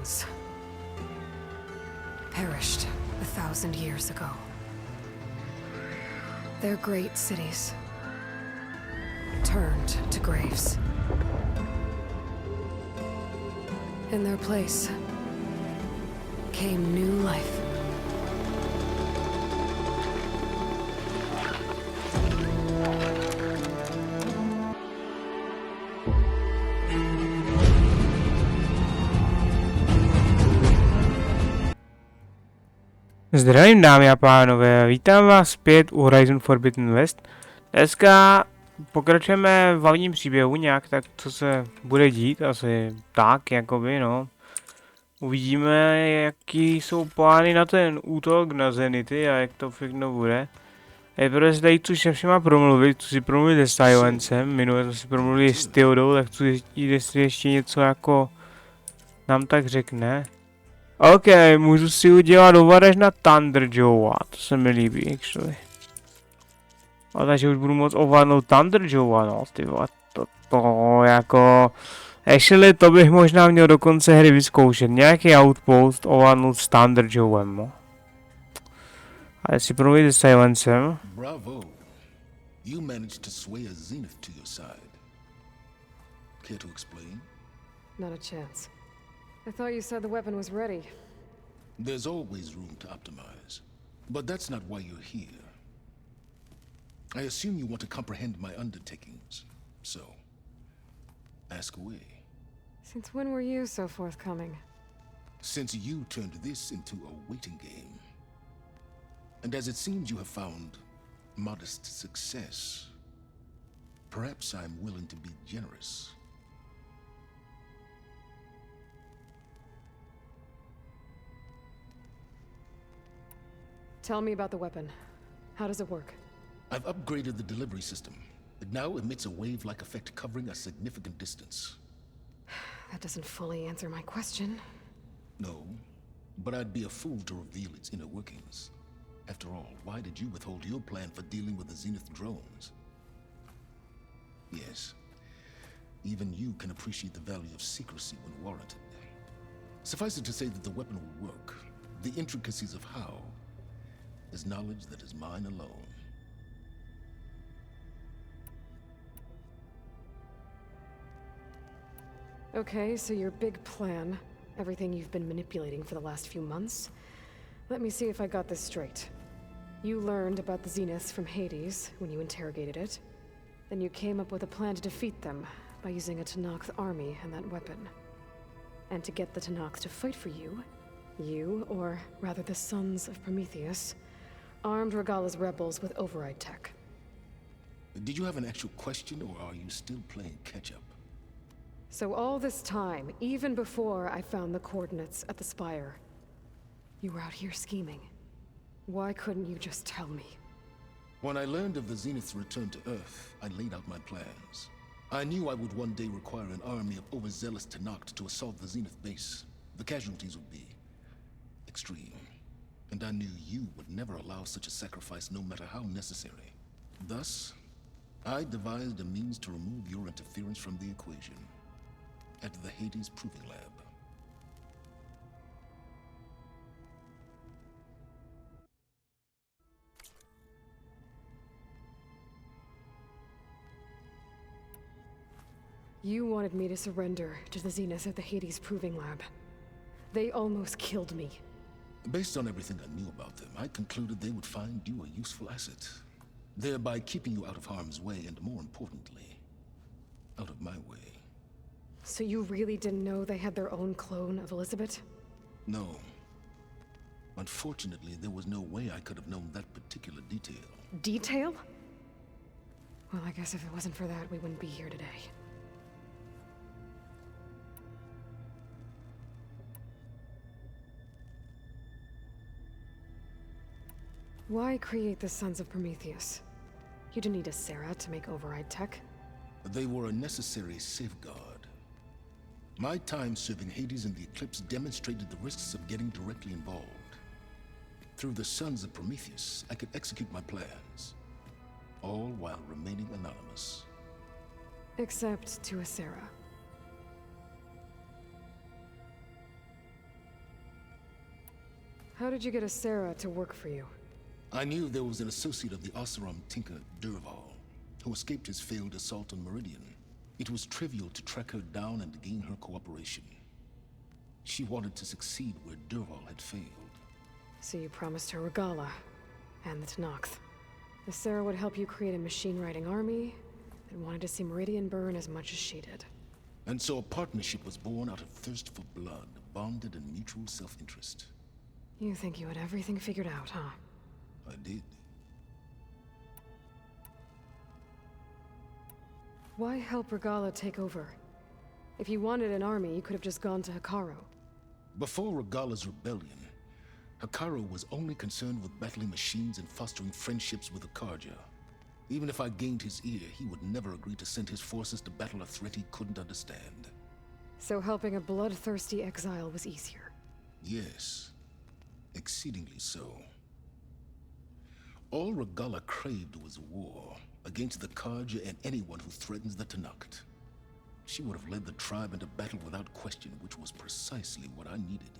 kings perished 1,000 years ago. Their great cities turned to graves. In their place came new life. Zdravím dámy a pánové, vítám vás zpět u Horizon Forbidden West. Dneska pokračujeme v hlavním příběhu nějak tak, co se bude dít, asi tak, jakoby, no. Uvidíme, jaký jsou plány na ten útok na Zenity a jak to všechno bude. Nejprve se tady chci se všema promluvit, chci si promluvit se Silencem, minule jsme si promluvili s Theodou, tak chci zjistit, jestli ještě něco jako nám tak řekne. OK, můžu si udělat ovladač na Thunder Joe, to se mi líbí, actually. A takže už budu moct ovládnout Thunder Joe, no, ty vole, to jako... Actually, to bych možná měl do konce hry vyzkoušet, nějaký outpost ovládnout s Thunder Joem, no. Ale si promluvit s Silencem. Bravo. You managed to sway a Zenith to your side. Care to explain? Not a chance. I thought you said the weapon was ready. There's always room to optimize. But that's not why you're here. I assume you want to comprehend my undertakings. So, ask away. Since when were you so forthcoming? Since you turned this into a waiting game. And as it seems you have found modest success, perhaps I'm willing to be generous. Tell me about the weapon. How does it work? I've upgraded the delivery system. It now emits a wave-like effect covering a significant distance. That doesn't fully answer my question. No, but I'd be a fool to reveal its inner workings. After all, why did you withhold your plan for dealing with the Zenith drones? Yes, even you can appreciate the value of secrecy when warranted. Suffice it to say that the weapon will work. The intricacies of how is knowledge that is mine alone. Okay, so your big plan, everything you've been manipulating for the last few months. Let me see if I got this straight. You learned about the Zeniths from Hades when you interrogated it. Then you came up with a plan to defeat them by using a Tenakth army and that weapon. And to get the Tenakth to fight for you, or rather the sons of Prometheus, armed Regala's rebels with override tech. Did you have an actual question, or are you still playing catch-up? So all this time, even before I found the coordinates at the Spire, you were out here scheming. Why couldn't you just tell me? When I learned of the Zenith's return to Earth, I laid out my plans. I knew I would one day require an army of overzealous Tenakth to assault the Zenith base. The casualties would be extreme. And I knew you would never allow such a sacrifice, no matter how necessary. Thus, I devised a means to remove your interference from the equation. At the Hades Proving Lab. You wanted me to surrender to the Zeniths at the Hades Proving Lab. They almost killed me. Based on everything I knew about them, I concluded they would find you a useful asset, thereby keeping you out of harm's way and, more importantly, out of my way. So you really didn't know they had their own clone of Elizabeth? No. Unfortunately, there was no way I could have known that particular detail. Detail? Well, I guess if it wasn't for that, we wouldn't be here today. Why create the Sons of Prometheus? You didn't need a Sarah to make override tech. They were a necessary safeguard. My time serving Hades in the Eclipse demonstrated the risks of getting directly involved. Through the Sons of Prometheus, I could execute my plans, all while remaining anonymous. Except to a Sarah. How did you get a Sarah to work for you? I knew there was an associate of the Oseram tinker, Durval, who escaped his failed assault on Meridian. It was trivial to track her down and gain her cooperation. She wanted to succeed where Durval had failed. So you promised her Regala and the Tenakth. The Sarah would help you create a machine-riding army and wanted to see Meridian burn as much as she did. And so a partnership was born out of thirst for blood, bonded in mutual self-interest. You think you had everything figured out, huh? I did. Why help Regala take over? If you wanted an army, you could have just gone to Hekarro. Before Regala's rebellion, Hekarro was only concerned with battling machines and fostering friendships with the Karja. Even if I gained his ear, he would never agree to send his forces to battle a threat he couldn't understand. So helping a bloodthirsty exile was easier? Yes, exceedingly so. All Regala craved was war against the Karja and anyone who threatens the Tenakth. She would have led the tribe into battle without question, which was precisely what I needed.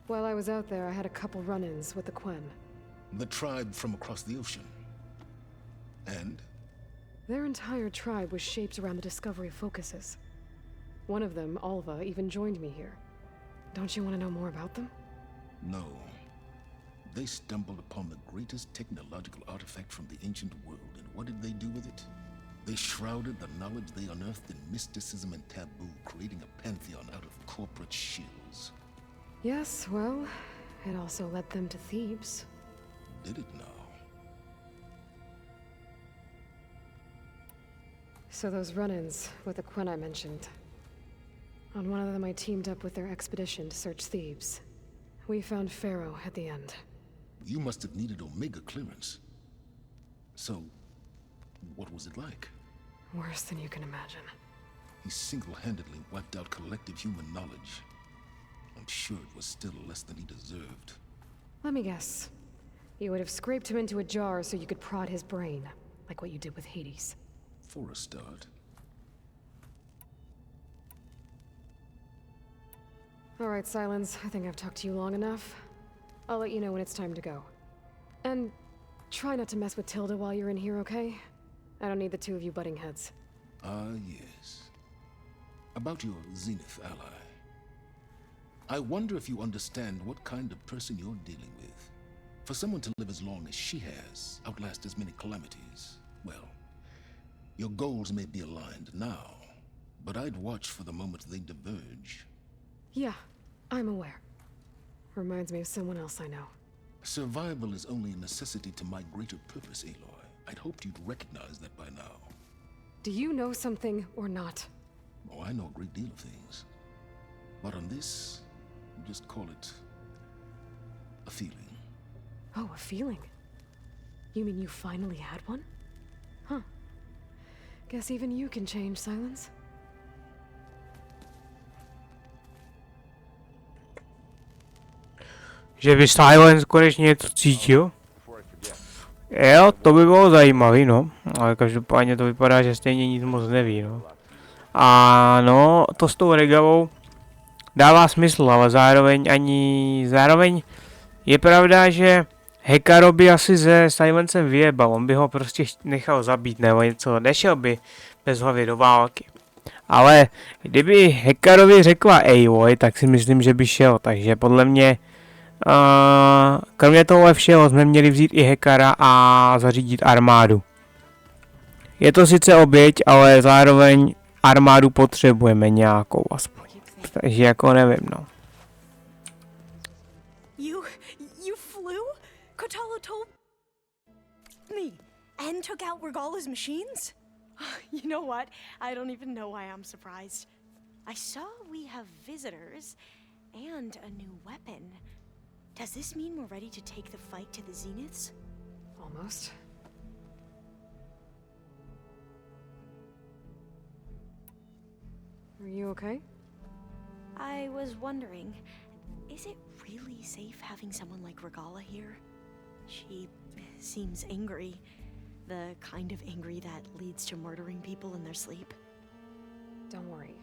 While I was out there, I had a couple run-ins with the Quen. The tribe from across the ocean. And? Their entire tribe was shaped around the discovery of focuses. One of them, Alva, even joined me here. Don't you want to know more about them? No. They stumbled upon the greatest technological artifact from the ancient world, and what did they do with it? They shrouded the knowledge they unearthed in mysticism and taboo, creating a pantheon out of corporate shills. Yes, well, it also led them to Thebes. Did it now? So those run-ins with the Quen I mentioned. On one of them I teamed up with their expedition to search Thebes. We found Pharaoh at the end. You must have needed Omega clearance. So, what was it like? Worse than you can imagine. He single-handedly wiped out collective human knowledge. I'm sure it was still less than he deserved. Let me guess. You would have scraped him into a jar so you could prod his brain, like what you did with Hades. For a start. All right, Silence. I think I've talked to you long enough. I'll let you know when it's time to go. And try not to mess with Tilda while you're in here, okay? I don't need the two of you butting heads. Ah, yes. About your Zenith ally. I wonder if you understand what kind of person you're dealing with. For someone to live as long as she has, outlast as many calamities, well, your goals may be aligned now, but I'd watch for the moment they diverge. Yeah, I'm aware. Reminds me of someone else I know. Survival is only a necessity to my greater purpose, Aloy. I'd hoped you'd recognize that by now. Do you know something or not? Oh, I know a great deal of things. But on this, just call it a feeling. Oh, a feeling? You mean you finally had one? Huh. Guess even you can change, Silence. Že by Silence konečně něco cítil? Jo, to by bylo zajímavý, no. Ale každopádně to vypadá, že stejně nic moc neví, no. A no, to s tou Regavou dává smysl, ale zároveň je pravda, že Hekarro by asi se Silencem vyjebal, on by ho prostě nechal zabít nebo něco, nešel by bez hlavy do války. Ale kdyby Hekarrovi řekla Aloy, tak si myslím, že by šel, takže podle mě kromě toho všeho jsme měli vzít i Hekarra a zařídit armádu. Je to sice oběť, ale zároveň armádu potřebujeme nějakou aspoň. Takže jako nevím, no. You flew? Kotala told me and took out Regala's machines? You know what? I don't even know why I'm surprised. I saw we have visitors and a new weapon. Does this mean we're ready to take the fight to the Zeniths? Almost. Are you okay? I was wondering, is it really safe having someone like Regala here? She seems angry. The kind of angry that leads to murdering people in their sleep. Don't worry.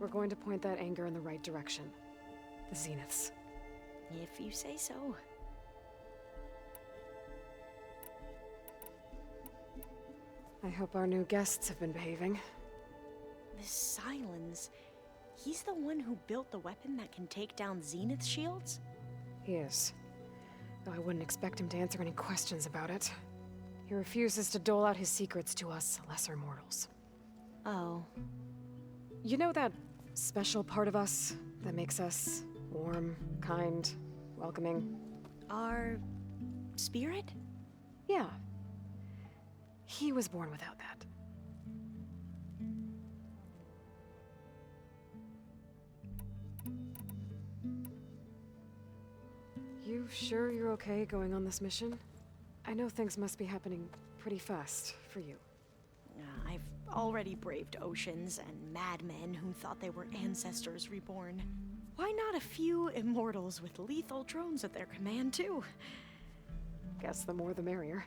we're going to point that anger in the right direction. The Zeniths. If you say so. I hope our new guests have been behaving. This Silence, he's the one who built the weapon that can take down Zenith shields? He is. Though I wouldn't expect him to answer any questions about it. He refuses to dole out his secrets to us lesser mortals. Oh. You know that special part of us that makes us warm, kind, welcoming? Our spirit? Yeah. He was born without that. You sure you're okay going on this mission? I know things must be happening pretty fast for you. I've already braved oceans and madmen who thought they were ancestors reborn. Why not a few immortals with lethal drones at their command, too? Guess the more the merrier.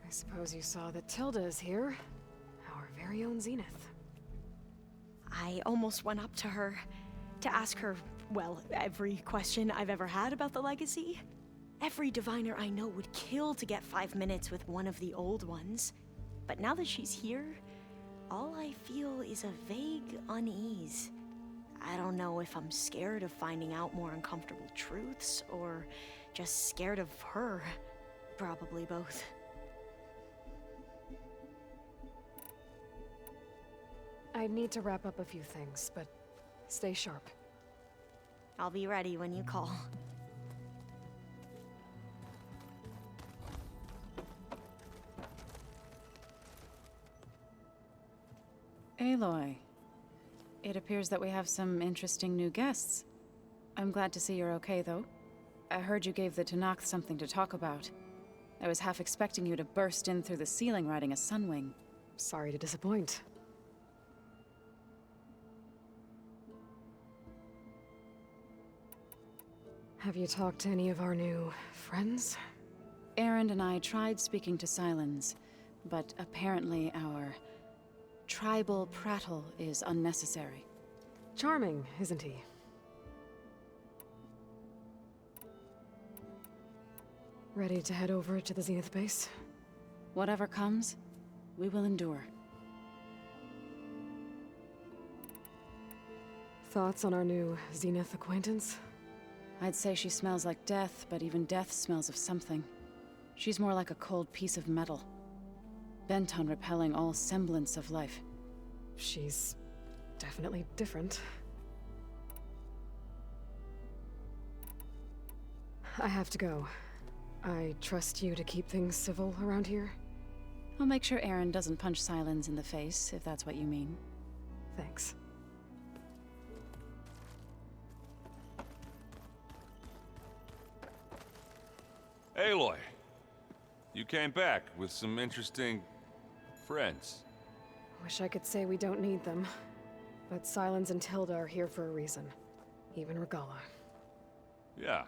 I suppose you saw that Tilda is here. Our very own Zenith. I almost went up to her to ask her, well, every question I've ever had about the legacy. Every diviner I know would kill to get 5 minutes with one of the old ones. But now that she's here, all I feel is a vague unease. I don't know if I'm scared of finding out more uncomfortable truths, or just scared of her. Probably both. I need to wrap up a few things, but stay sharp. I'll be ready when you call. Aloy, it appears that we have some interesting new guests. I'm glad to see you're okay, though. I heard you gave the Tanakh something to talk about. I was half expecting you to burst in through the ceiling riding a sunwing. Sorry to disappoint. Have you talked to any of our new friends? Aaron and I tried speaking to Silence, but apparently our tribal prattle is unnecessary. Charming, isn't he? Ready to head over to the Zenith base? Whatever comes, we will endure. Thoughts on our new Zenith acquaintance? I'd say she smells like death, but even death smells of something. She's more like a cold piece of metal, bent on repelling all semblance of life. She's definitely different. I have to go. I trust you to keep things civil around here? I'll make sure Aaron doesn't punch Silence in the face, if that's what you mean. Thanks. Aloy, you came back with some interesting friends. Wish I could say we don't need them. But Silence and Tilda are here for a reason. Even Regala. Yeah,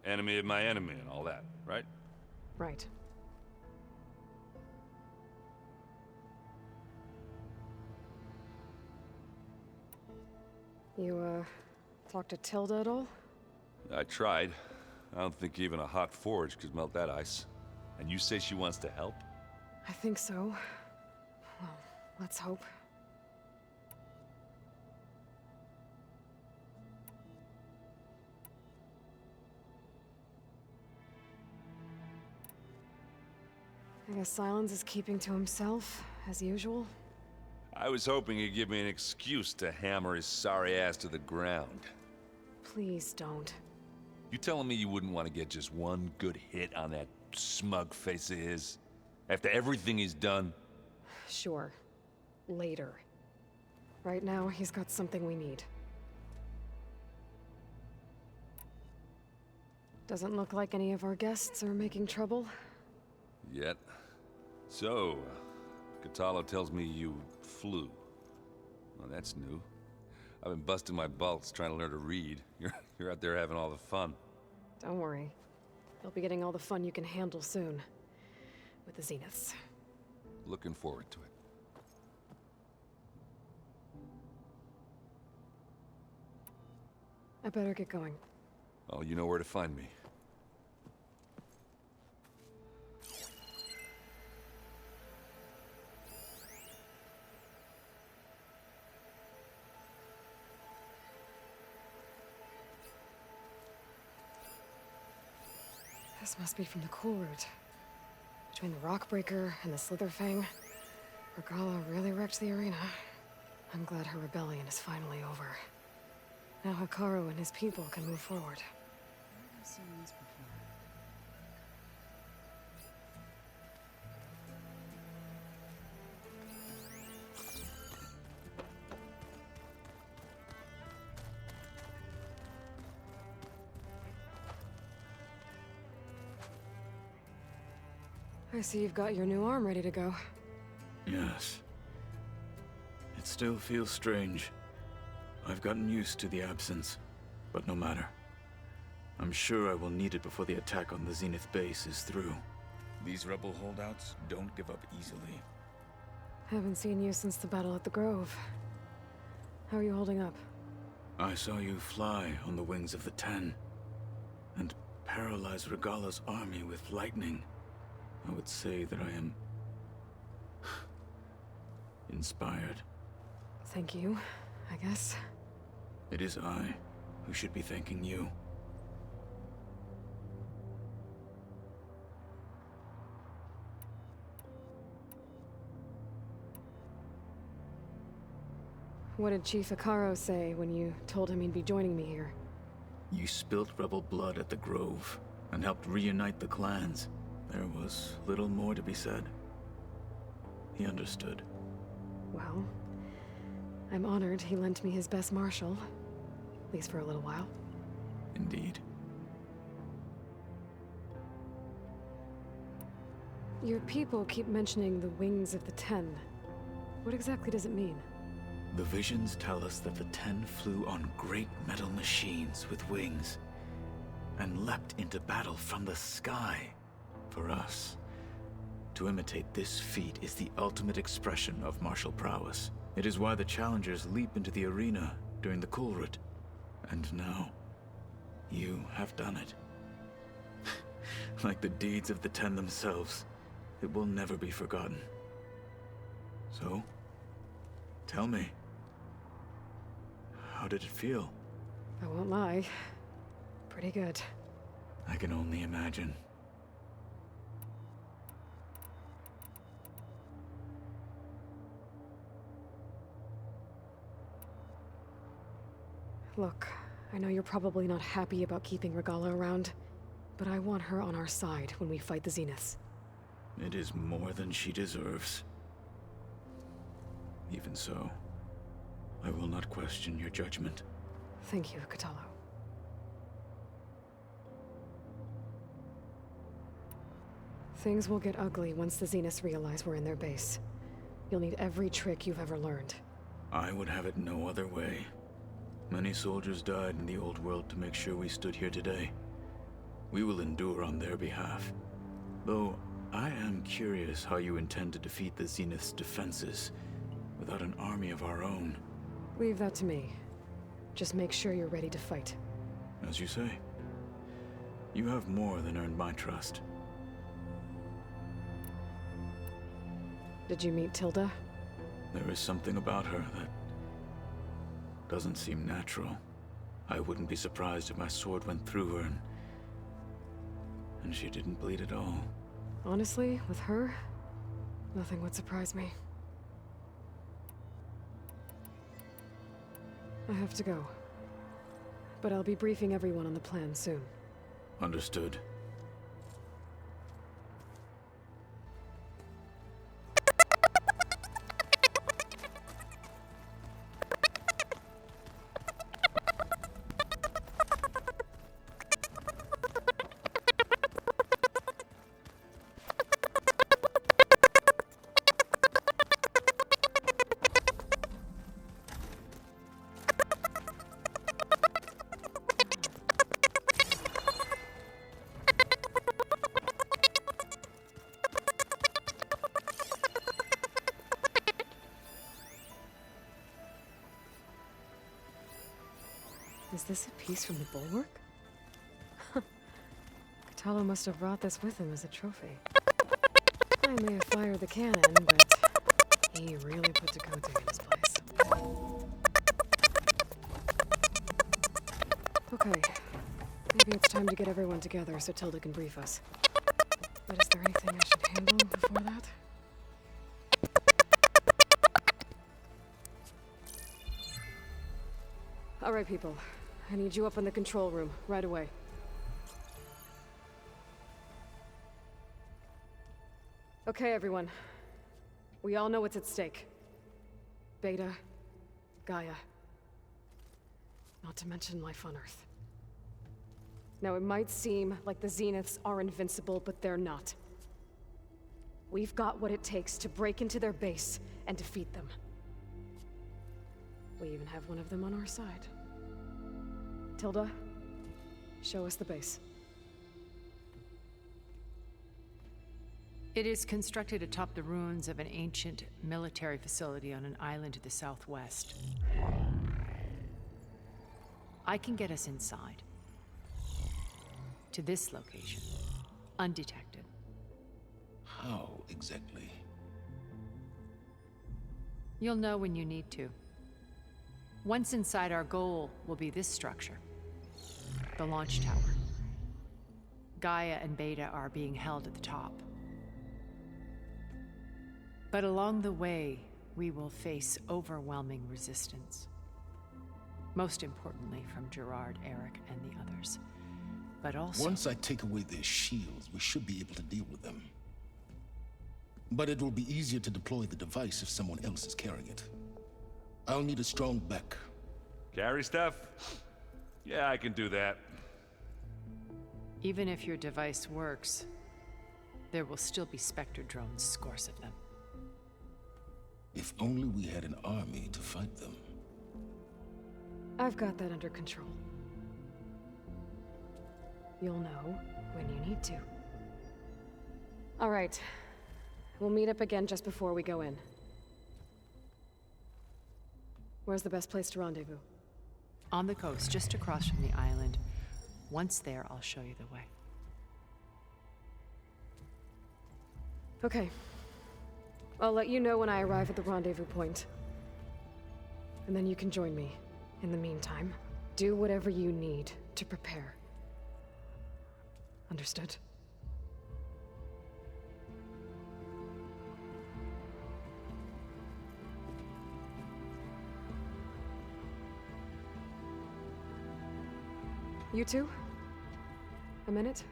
enemy of my enemy and all that, right? Right. You, talked to Tilda at all? I tried. I don't think even a hot forge could melt that ice. And you say she wants to help? I think so. Well, let's hope. I guess Silence is keeping to himself, as usual. I was hoping he'd give me an excuse to hammer his sorry ass to the ground. Please don't. You telling me you wouldn't want to get just one good hit on that smug face of his? After everything he's done? Sure. Later. Right now, he's got something we need. Doesn't look like any of our guests are making trouble. Yet. So, Katala tells me you flew. Well, that's new. I've been busting my balls trying to learn to read. You're out there having all the fun. Don't worry. You'll be getting all the fun you can handle soon. With the Zeniths. Looking forward to it. I better get going. Oh, you know where to find me. This must be from the cool route. Between the Rockbreaker and the Slitherfang, Regala really wrecked the arena. I'm glad her rebellion is finally over. Now Hikaru and his people can move forward. I've seen these before. I see you've got your new arm ready to go. Yes. It still feels strange. I've gotten used to the absence, but no matter. I'm sure I will need it before the attack on the Zenith base is through. These rebel holdouts don't give up easily. Haven't seen you since the battle at the Grove. How are you holding up? I saw you fly on the wings of the Ten, and paralyze Regala's army with lightning. I would say that I am inspired. Thank you, I guess. It is I who should be thanking you. What did Chief Hikaru say when you told him he'd be joining me here? You spilt rebel blood at the Grove and helped reunite the clans. There was little more to be said. He understood. Well, I'm honored he lent me his best marshal. At least for a little while. Indeed. Your people keep mentioning the wings of the Ten. What exactly does it mean? The visions tell us that the Ten flew on great metal machines with wings and leapt into battle from the sky. For us, to imitate this feat is the ultimate expression of martial prowess. It is why the challengers leap into the arena during the Kulrut. And now, you have done it. Like the deeds of the Ten themselves, it will never be forgotten. So, tell me, how did it feel? I won't lie. Pretty good. I can only imagine. Look, I know you're probably not happy about keeping Regala around, but I want her on our side when we fight the Zeniths. It is more than she deserves. Even so, I will not question your judgment. Thank you, Katalo. Things will get ugly once the Zeniths realize we're in their base. You'll need every trick you've ever learned. I would have it no other way. Many soldiers died in the old world to make sure we stood here today. We will endure on their behalf. Though, I am curious how you intend to defeat the Zenith's defenses without an army of our own. Leave that to me. Just make sure you're ready to fight. As you say, you have more than earned my trust. Did you meet Tilda? There is something about her that doesn't seem natural. I wouldn't be surprised if my sword went through her and she didn't bleed at all. Honestly, with her, nothing would surprise me. I have to go. But I'll be briefing everyone on the plan soon. Understood. Is this a piece from the bulwark? Katalo must have brought this with him as a trophy. I may have fired the cannon, but he really put Dakota in his place. Okay, maybe it's time to get everyone together so Tilda can brief us. But is there anything I should handle before that? All right, people. I need you up in the control room, right away. Okay, everyone. We all know what's at stake. Beta, Gaia. Not to mention life on Earth. Now, it might seem like the Zeniths are invincible, but they're not. We've got what it takes to break into their base and defeat them. We even have one of them on our side. Tilda, show us the base. It is constructed atop the ruins of an ancient military facility on an island to the southwest. I can get us inside. To this location, undetected. How exactly? You'll know when you need to. Once inside, our goal will be this structure. The launch tower. Gaia and Beta are being held at the top. But along the way, we will face overwhelming resistance. Most importantly from Gerard, Eric, and the others. But also... Once I take away their shields, we should be able to deal with them. But it will be easier to deploy the device if someone else is carrying it. I'll need a strong back. Carry stuff? Yeah, I can do that. Even if your device works, there will still be Spectre drones, scores of them. If only we had an army to fight them. I've got that under control. You'll know when you need to. All right. We'll meet up again just before we go in. Where's the best place to rendezvous? On the coast, just across from the island. Once there, I'll show you the way. Okay. I'll let you know when I arrive at the rendezvous point. And then you can join me. In the meantime, do whatever you need to prepare. Understood? You two? A minute?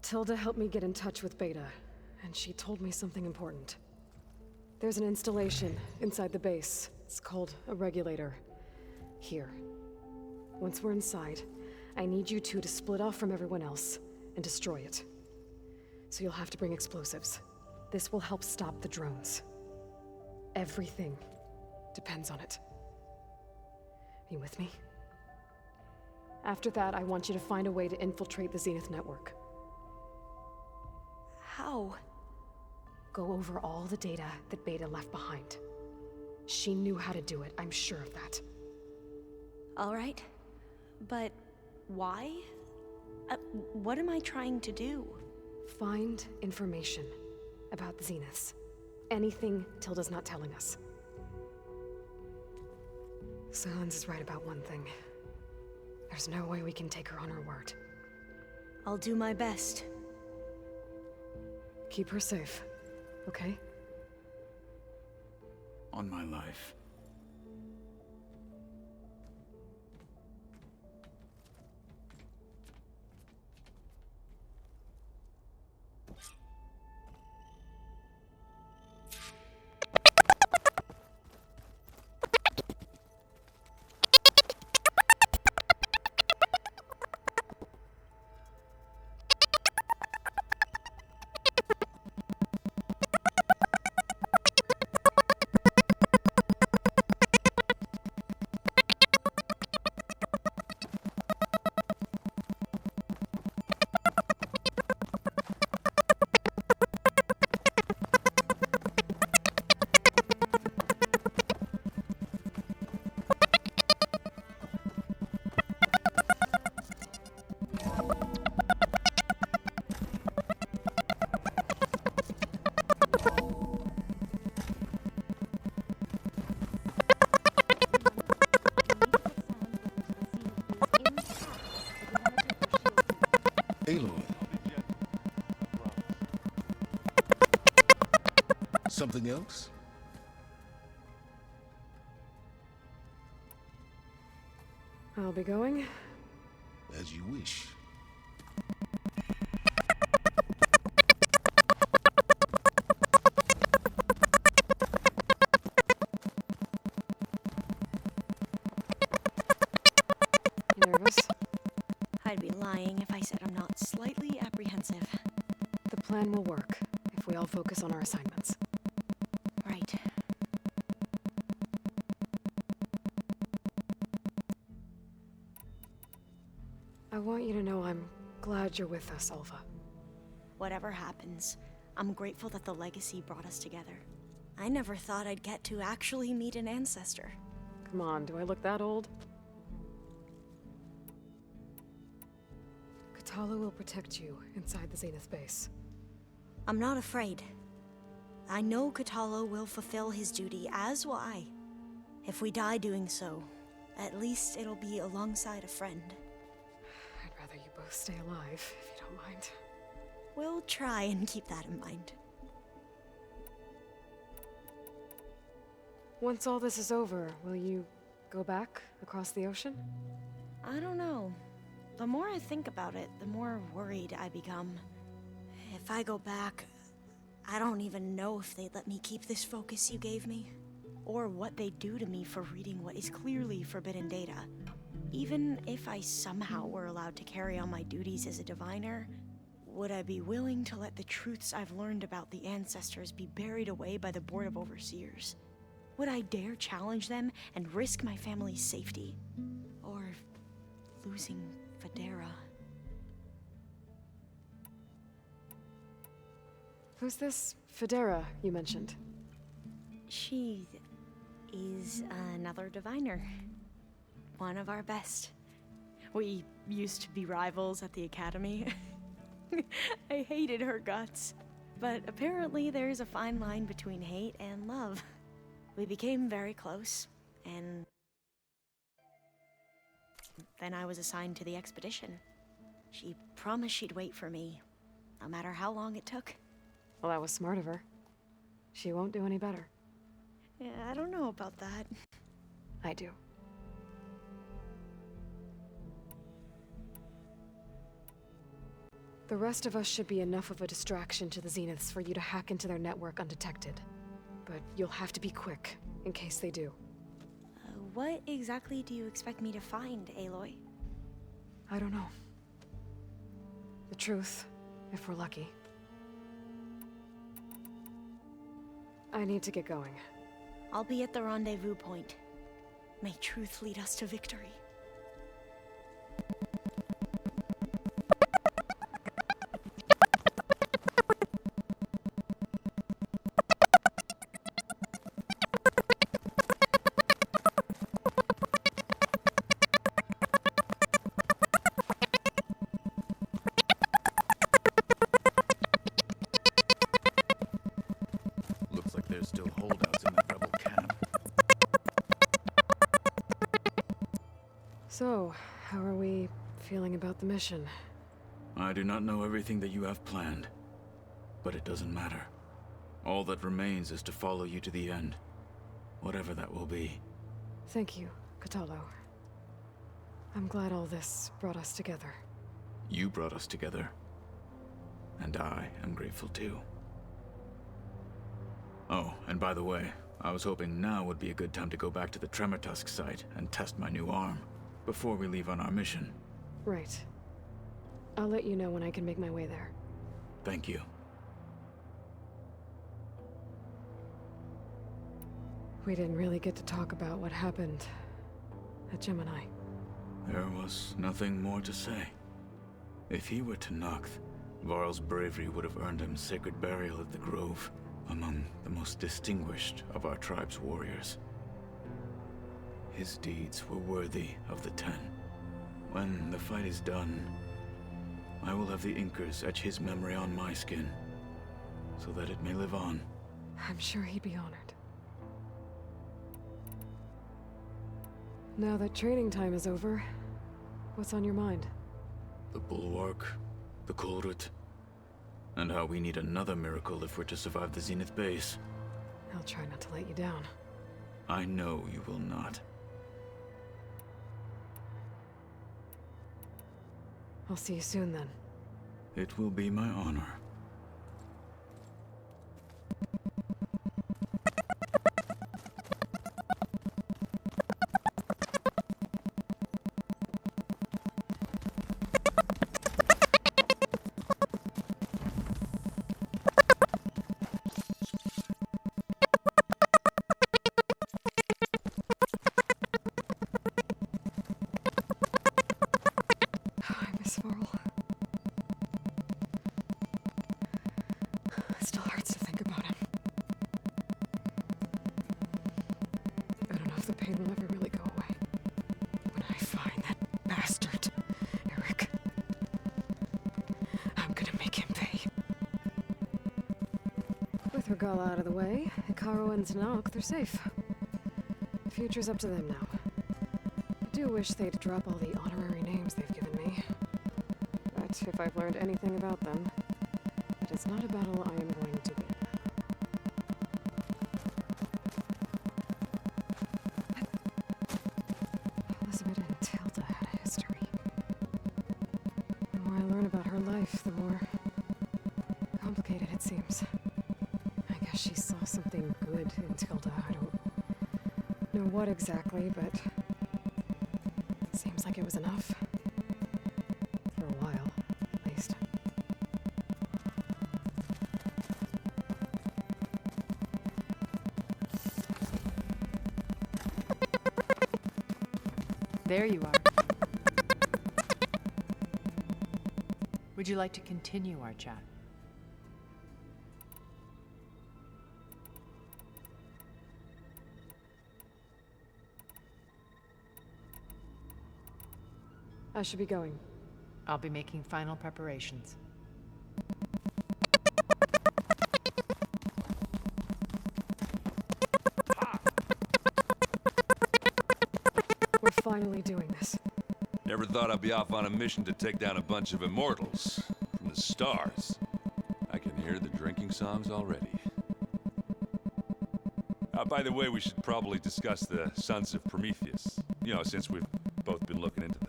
Tilda helped me get in touch with Beta, and she told me something important. There's an installation inside the base. It's called a regulator. Here. Once we're inside, I need you two to split off from everyone else and destroy it. So you'll have to bring explosives. This will help stop the drones. Everything depends on it. Are you with me? After that, I want you to find a way to infiltrate the Zenith network. How? Go over all the data that Beta left behind. She knew how to do it, I'm sure of that. All right. But why? What am I trying to do? Find information about the Zeniths. Anything Tilda's not telling us. Silence is right about one thing. There's no way we can take her on her word. I'll do my best. Keep her safe, okay? On my life. Something else? I'll be going. As you wish. You nervous? I'd be lying if I said I'm not slightly apprehensive. The plan will work if we all focus on our assignments. Right. I want you to know I'm glad you're with us, Alva. Whatever happens, I'm grateful that the legacy brought us together. I never thought I'd get to actually meet an ancestor. Come on, do I look that old? Katala will protect you inside the Zenith base. I'm not afraid. I know Katala will fulfill his duty, as will I. If we die doing so, at least it'll be alongside a friend. I'd rather you both stay alive, if you don't mind. We'll try and keep that in mind. Once all this is over, will you go back across the ocean? I don't know. The more I think about it, the more worried I become. If I go back, I don't even know if they'd let me keep this focus you gave me, or what they'd do to me for reading what is clearly forbidden data. Even if I somehow were allowed to carry on my duties as a diviner, would I be willing to let the truths I've learned about the ancestors be buried away by the Board of Overseers? Would I dare challenge them and risk my family's safety? Or losing Federa? Who's this Federa you mentioned? She is another diviner. One of our best. We used to be rivals at the academy. I hated her guts. But apparently there's a fine line between hate and love. We became very close, and then I was assigned to the expedition. She promised she'd wait for me, no matter how long it took. Well, that was smart of her. She won't do any better. Yeah, I don't know about that. I do. The rest of us should be enough of a distraction to the Zeniths for you to hack into their network undetected. But you'll have to be quick, in case they do. What exactly do you expect me to find, Aloy? I don't know. The truth, if we're lucky. I need to get going. I'll be at the rendezvous point. May truth lead us to victory. So, how are we feeling about the mission? I do not know everything that you have planned, but it doesn't matter. All that remains is to follow you to the end, whatever that will be. Thank you, Katalo. I'm glad all this brought us together. You brought us together, and I am grateful too. Oh, and by the way, I was hoping now would be a good time to go back to the Tremortusk site and test my new arm, before we leave on our mission. Right. I'll let you know when I can make my way there. Thank you. We didn't really get to talk about what happened at Gemini. There was nothing more to say. If he were to Noct, Varl's bravery would have earned him sacred burial at the Grove, among the most distinguished of our tribe's warriors. His deeds were worthy of the 10. When the fight is done, I will have the Inkers etch his memory on my skin, so that it may live on. I'm sure he'd be honored. Now that training time is over, what's on your mind? The Bulwark, the Kulrut, and how we need another miracle if we're to survive the Zenith base. I'll try not to let you down. I know you will not. I'll see you soon then. It will be my honor. I miss Varl. It still hurts to think about him. I don't know if the pain will ever really go away. When I find that bastard, Eric, I'm gonna make him pay. With Regala out of the way, Ikaru and Tanakh, they're safe. The future's up to them now. I do wish they'd drop all the honorary names they've given me. But if I've learned anything about them, it is not a battle I am going to win. Elizabeth and Tilda had a history. The more I learn about her life, the more complicated it seems. I guess she saw something good in Tilda. I don't know what exactly, but it seems like it was enough. For a while, at least. There you are. Would you like to continue our chat? I should be going. I'll be making final preparations. We're finally doing this. Never thought I'd be off on a mission to take down a bunch of immortals from the stars. I can hear the drinking songs already. By the way, we should probably discuss the Sons of Prometheus. You know, since we've both been looking into them.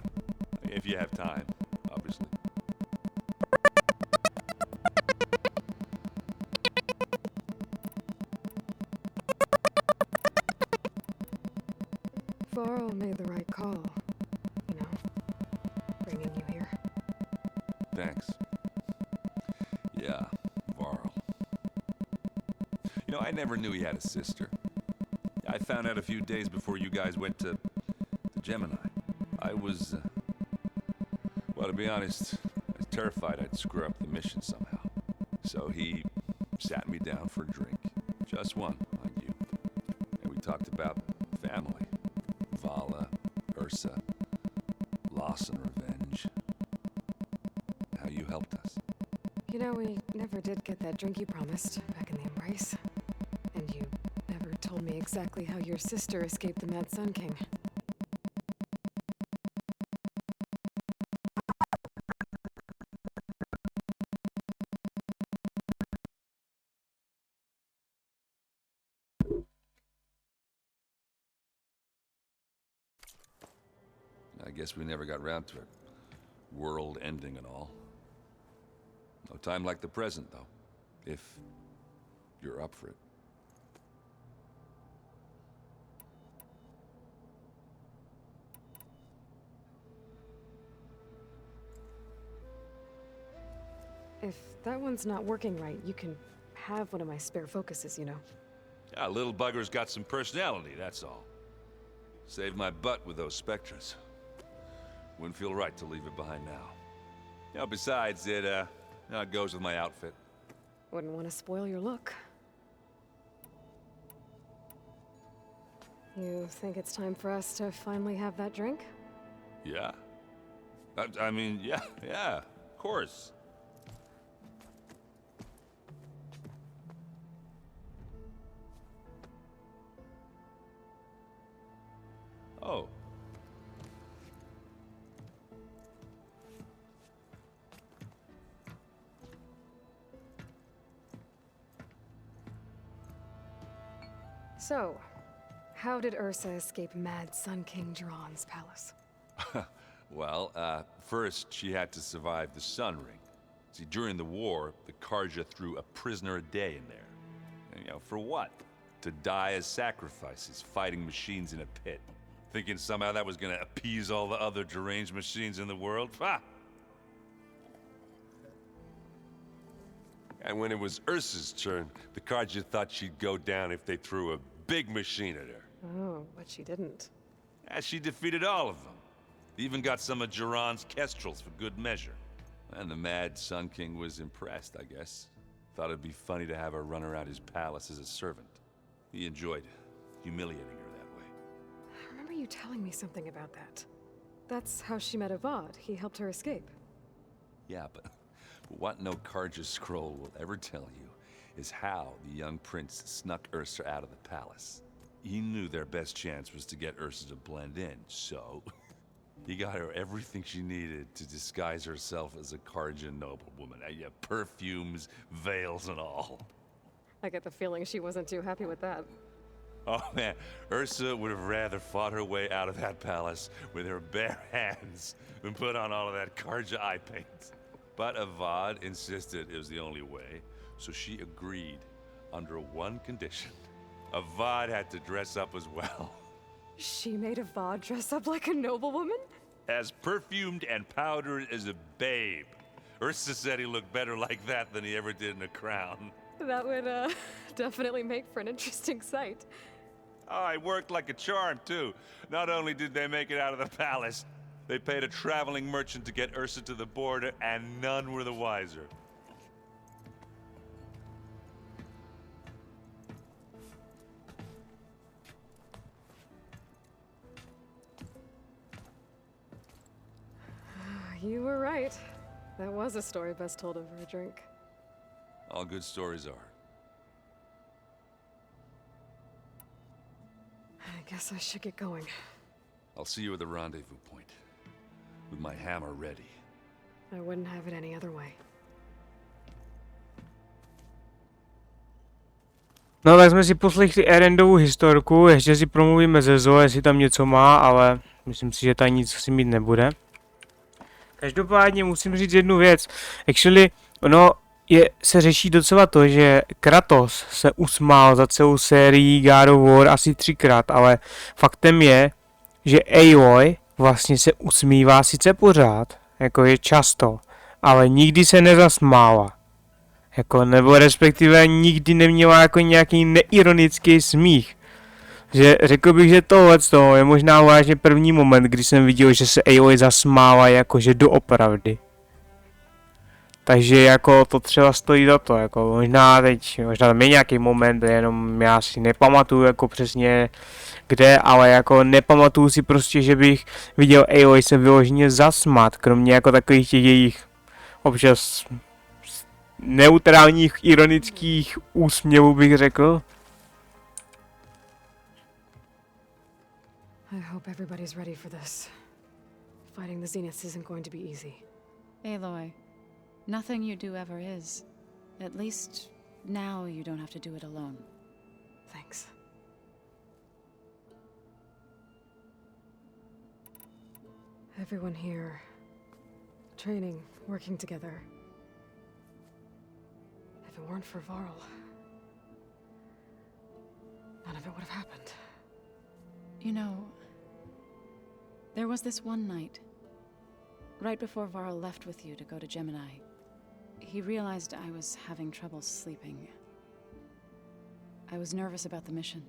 If you have time, obviously. Varl made the right call. You know, bringing you here. Thanks. Yeah, Varl. You know, I never knew he had a sister. I found out a few days before you guys went to Gemini. I was, well, to be honest, I was terrified I'd screw up the mission somehow. So he sat me down for a drink. Just one, mind you. And we talked about family. Vala, Ursa, loss and revenge. How you helped us. You know, we never did get that drink you promised back in the Embrace. And you never told me exactly how your sister escaped the Mad Sun King. I guess we never got round to it. World ending and all. No time like the present, though. If you're up for it. If that one's not working right, you can have one of my spare focuses, you know. Yeah, little bugger's got some personality, that's all. Saved my butt with those Spectres. Wouldn't feel right to leave it behind now. You know, besides, it goes with my outfit. Wouldn't want to spoil your look. You think it's time for us to finally have that drink? Yeah? I mean, yeah, of course. Oh. So, how did Ursa escape Mad Sun King Jiran's palace? Well, first she had to survive the Sun Ring. See, during the war, the Karja threw a prisoner a day in there. And, you know, for what? To die as sacrifices, fighting machines in a pit. Thinking somehow that was gonna appease all the other deranged machines in the world? Ha! And when it was Ursa's turn, the Karja thought she'd go down if they threw a big machine at her. Oh, but she didn't. And she defeated all of them. Even got some of Jiran's kestrels for good measure. And the Mad Sun King was impressed, I guess. Thought it'd be funny to have her run around his palace as a servant. He enjoyed humiliating her that way. I remember you telling me something about that. That's how she met Avad. He helped her escape. Yeah, but what no Karja scroll will ever tell you is how the young prince snuck Ursa out of the palace. He knew their best chance was to get Ursa to blend in, so he got her everything she needed to disguise herself as a Karja noblewoman. Yeah, perfumes, veils, and all. I get the feeling she wasn't too happy with that. Oh man, Ursa would have rather fought her way out of that palace with her bare hands than put on all of that Karja eye paint. But Avad insisted it was the only way, so she agreed under one condition. Avad had to dress up as well. She made Avad dress up like a noblewoman? As perfumed and powdered as a babe. Ursa said he looked better like that than he ever did in a crown. That would, definitely make for an interesting sight. Oh, it worked like a charm, too. Not only did they make it out of the palace, they paid a traveling merchant to get Ursa to the border, and none were the wiser. You were right. That was a story best told over a drink. All good stories are. I guess I should get going. I'll see you at the rendezvous point. With my hammer ready. I wouldn't have it any other way. No tak jsme si poslechli Erendovu historku, ještě si promluvíme ze Zoe, jestli tam něco má, ale myslím si, že tady nic asi mít nebude. Každopádně musím říct jednu věc. Actually, se řeší docela to, že Kratos se usmál za celou sérii God of War asi 3krát, ale faktem je, že Aloy vlastně se usmívá sice pořád, jako je často, ale nikdy se nezasmála. Jako, nebo respektive nikdy neměla jako nějaký neironický smích. Že řekl bych, že tohleto je možná vážně první moment, kdy jsem viděl, že se Aloy zasmála jakože doopravdy. Takže jako to třeba stojí za to, jako možná tam je nějaký moment, jenom já si nepamatuju jako přesně kde, ale jako nepamatuju si prostě, že bych viděl Aloy se vyloženě zasmát, kromě jako takových těch jejich občas neutrálních ironických úsměvů bych řekl. I hope everybody's ready for this. Fighting the Zeniths isn't going to be easy. Aloy, nothing you do ever is. At least now you don't have to do it alone. Thanks. Everyone here, training, working together. If it weren't for Varl, none of it would have happened. You know, there was this one night, right before Varl left with you to go to Gemini. He realized I was having trouble sleeping. I was nervous about the mission.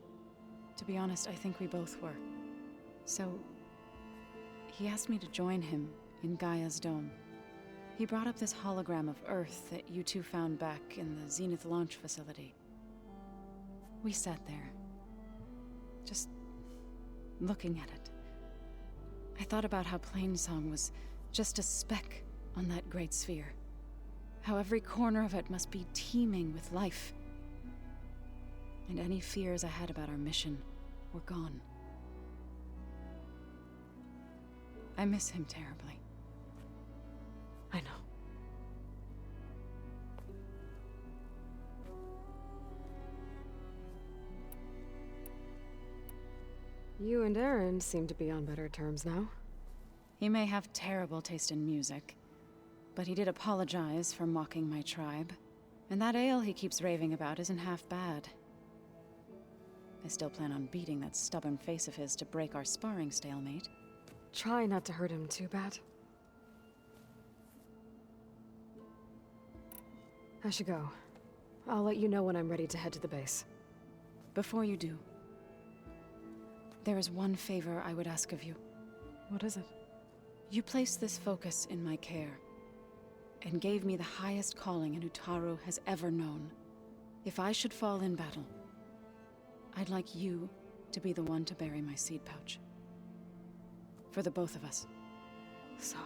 To be honest, I think we both were. So, he asked me to join him in Gaia's dome. He brought up this hologram of Earth that you two found back in the Zenith launch facility. We sat there, just looking at it. I thought about how Plainsong was just a speck on that great sphere. How every corner of it must be teeming with life. And any fears I had about our mission were gone. I miss him terribly. I know. You and Aaron seem to be on better terms now. He may have terrible taste in music, but he did apologize for mocking my tribe. And that ale he keeps raving about isn't half bad. I still plan on beating that stubborn face of his to break our sparring stalemate. Try not to hurt him too bad. I should go. I'll let you know when I'm ready to head to the base. Before you do, there is one favor I would ask of you. What is it? You placed this focus in my care, and gave me the highest calling an Utaru has ever known. If I should fall in battle, I'd like you to be the one to bury my seed pouch. For the both of us. So,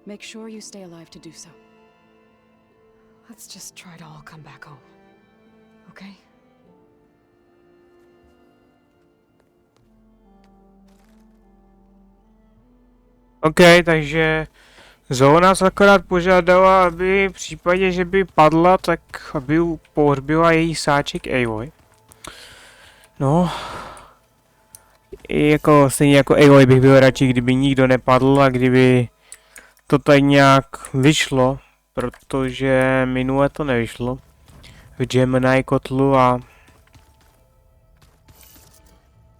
make sure you stay alive to do so. let's just try to all come back home. Okay? OK, takže Zoe nás akorát požádala, aby v případě, že by padla, tak aby pohřbila její sáček Aloy. No. I jako, stejně jako Aloy bych byl radši, kdyby nikdo nepadl a kdyby to tady nějak vyšlo, protože minule to nevyšlo v Gemini kotlu a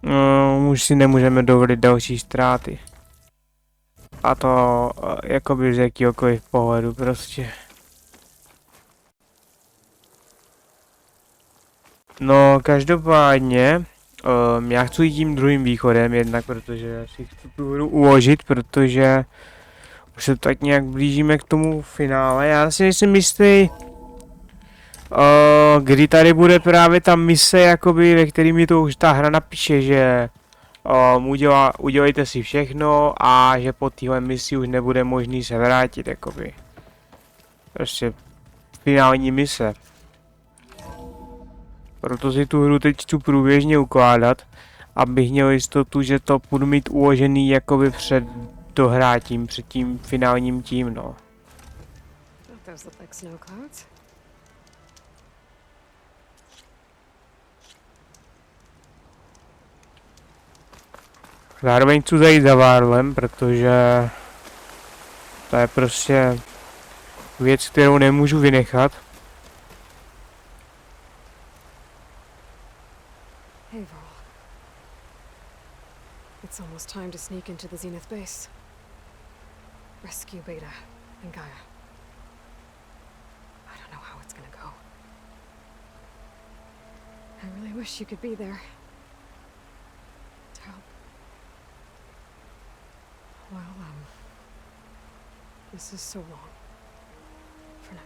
no, už si nemůžeme dovolit další ztráty. A to jakoby z jakýhokoliv pohledu prostě. No každopádně já chci jít tím druhým východem jednak, protože si chci tu hru uložit, protože už se tak nějak blížíme k tomu finále. Já si nejsem jistý, kdy tady bude právě ta mise, jakoby, ve který mi to už ta hra napíše, že udělejte si všechno a že po téhle misi už nebude možný se vrátit, jakoby. Prostě finální mise. Proto si tu hru teď chci průběžně ukládat, abych měl jistotu, že to budu mít uložený jakoby před dohrátím, před tím finálním tím, no. Those look like snow clouds. Zároveň chci zajít za Várlem, protože to je prostě věc, kterou nemůžu vynechat. Hey, Varl. It's almost time to sneak into the Zenith base. Rescue Beta and Gaia. I don't know how it's gonna go. I really wish you could be there. To help. Well, this is so long. For now.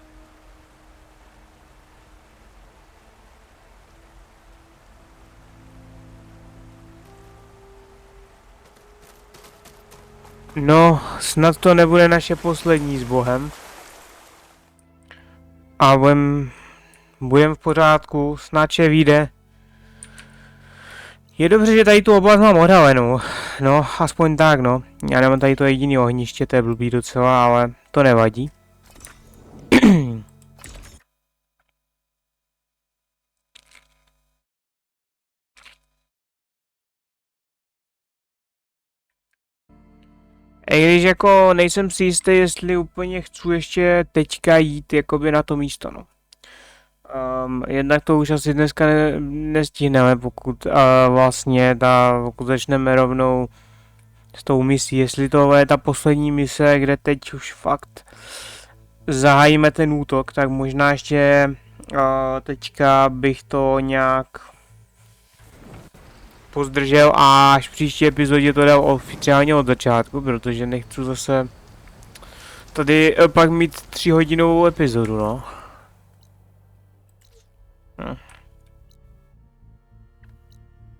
No, snad to nebude naše poslední s Bohem. A budem v pořádku, snad vše vyjde. Je dobře, že tady tu oblast mám odhalenou. No, aspoň tak, no. Já nemám tady to jediné ohniště, to je blbý docela, ale to nevadí. I když jako nejsem si jistý, jestli úplně chci ještě teďka jít jakoby na to místo, no. Jednak to už asi dneska nestihneme, pokud vlastně pokud začneme rovnou s tou misí, jestli to je ta poslední mise, kde teď už fakt zahájíme ten útok, tak možná ještě teďka bych to nějak pozdržel a až v příští epizodě to dal oficiálně od začátku, protože nechci zase tady pak mít 3hodinovou epizodu, no.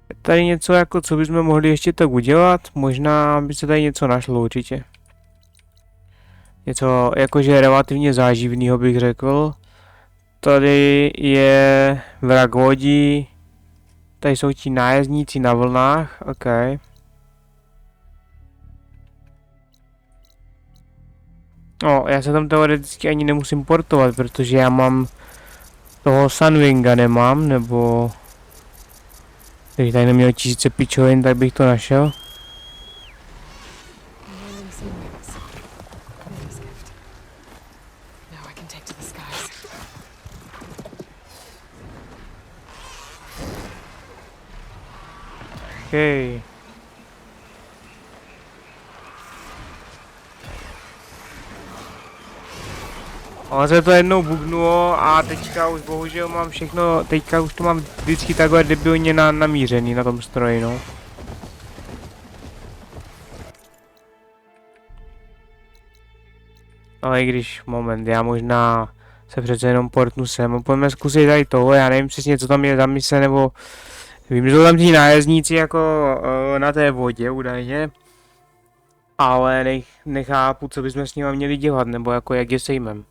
Je tady něco jako, co bychom mohli ještě tak udělat? Možná by se tady něco našlo určitě. Něco jakože relativně záživného bych řekl. Tady je vrak lodí. Tady jsou ti nájezdníci na vlnách, ok. No, já se tam teoreticky ani nemusím portovat, protože já mám toho Sunwinga nemám, nebo Kdybych tady neměl tisíce pičovin, tak bych to našel. Okay. Ale se to jednou bugnulo a teďka už bohužel mám všechno, teďka už to mám vždycky takhle debilně namířený na tom stroji, no. Ale i když, moment, já možná se přece jenom portnu sem, pojďme zkusit tady tohle, já nevím přesně, co tam je za mise, nebo vím, že jsou tam ti nájezdníci jako na té vodě údajně, ale nechápu, co bychom s nimi měli dělat, nebo jako jak je sejmem.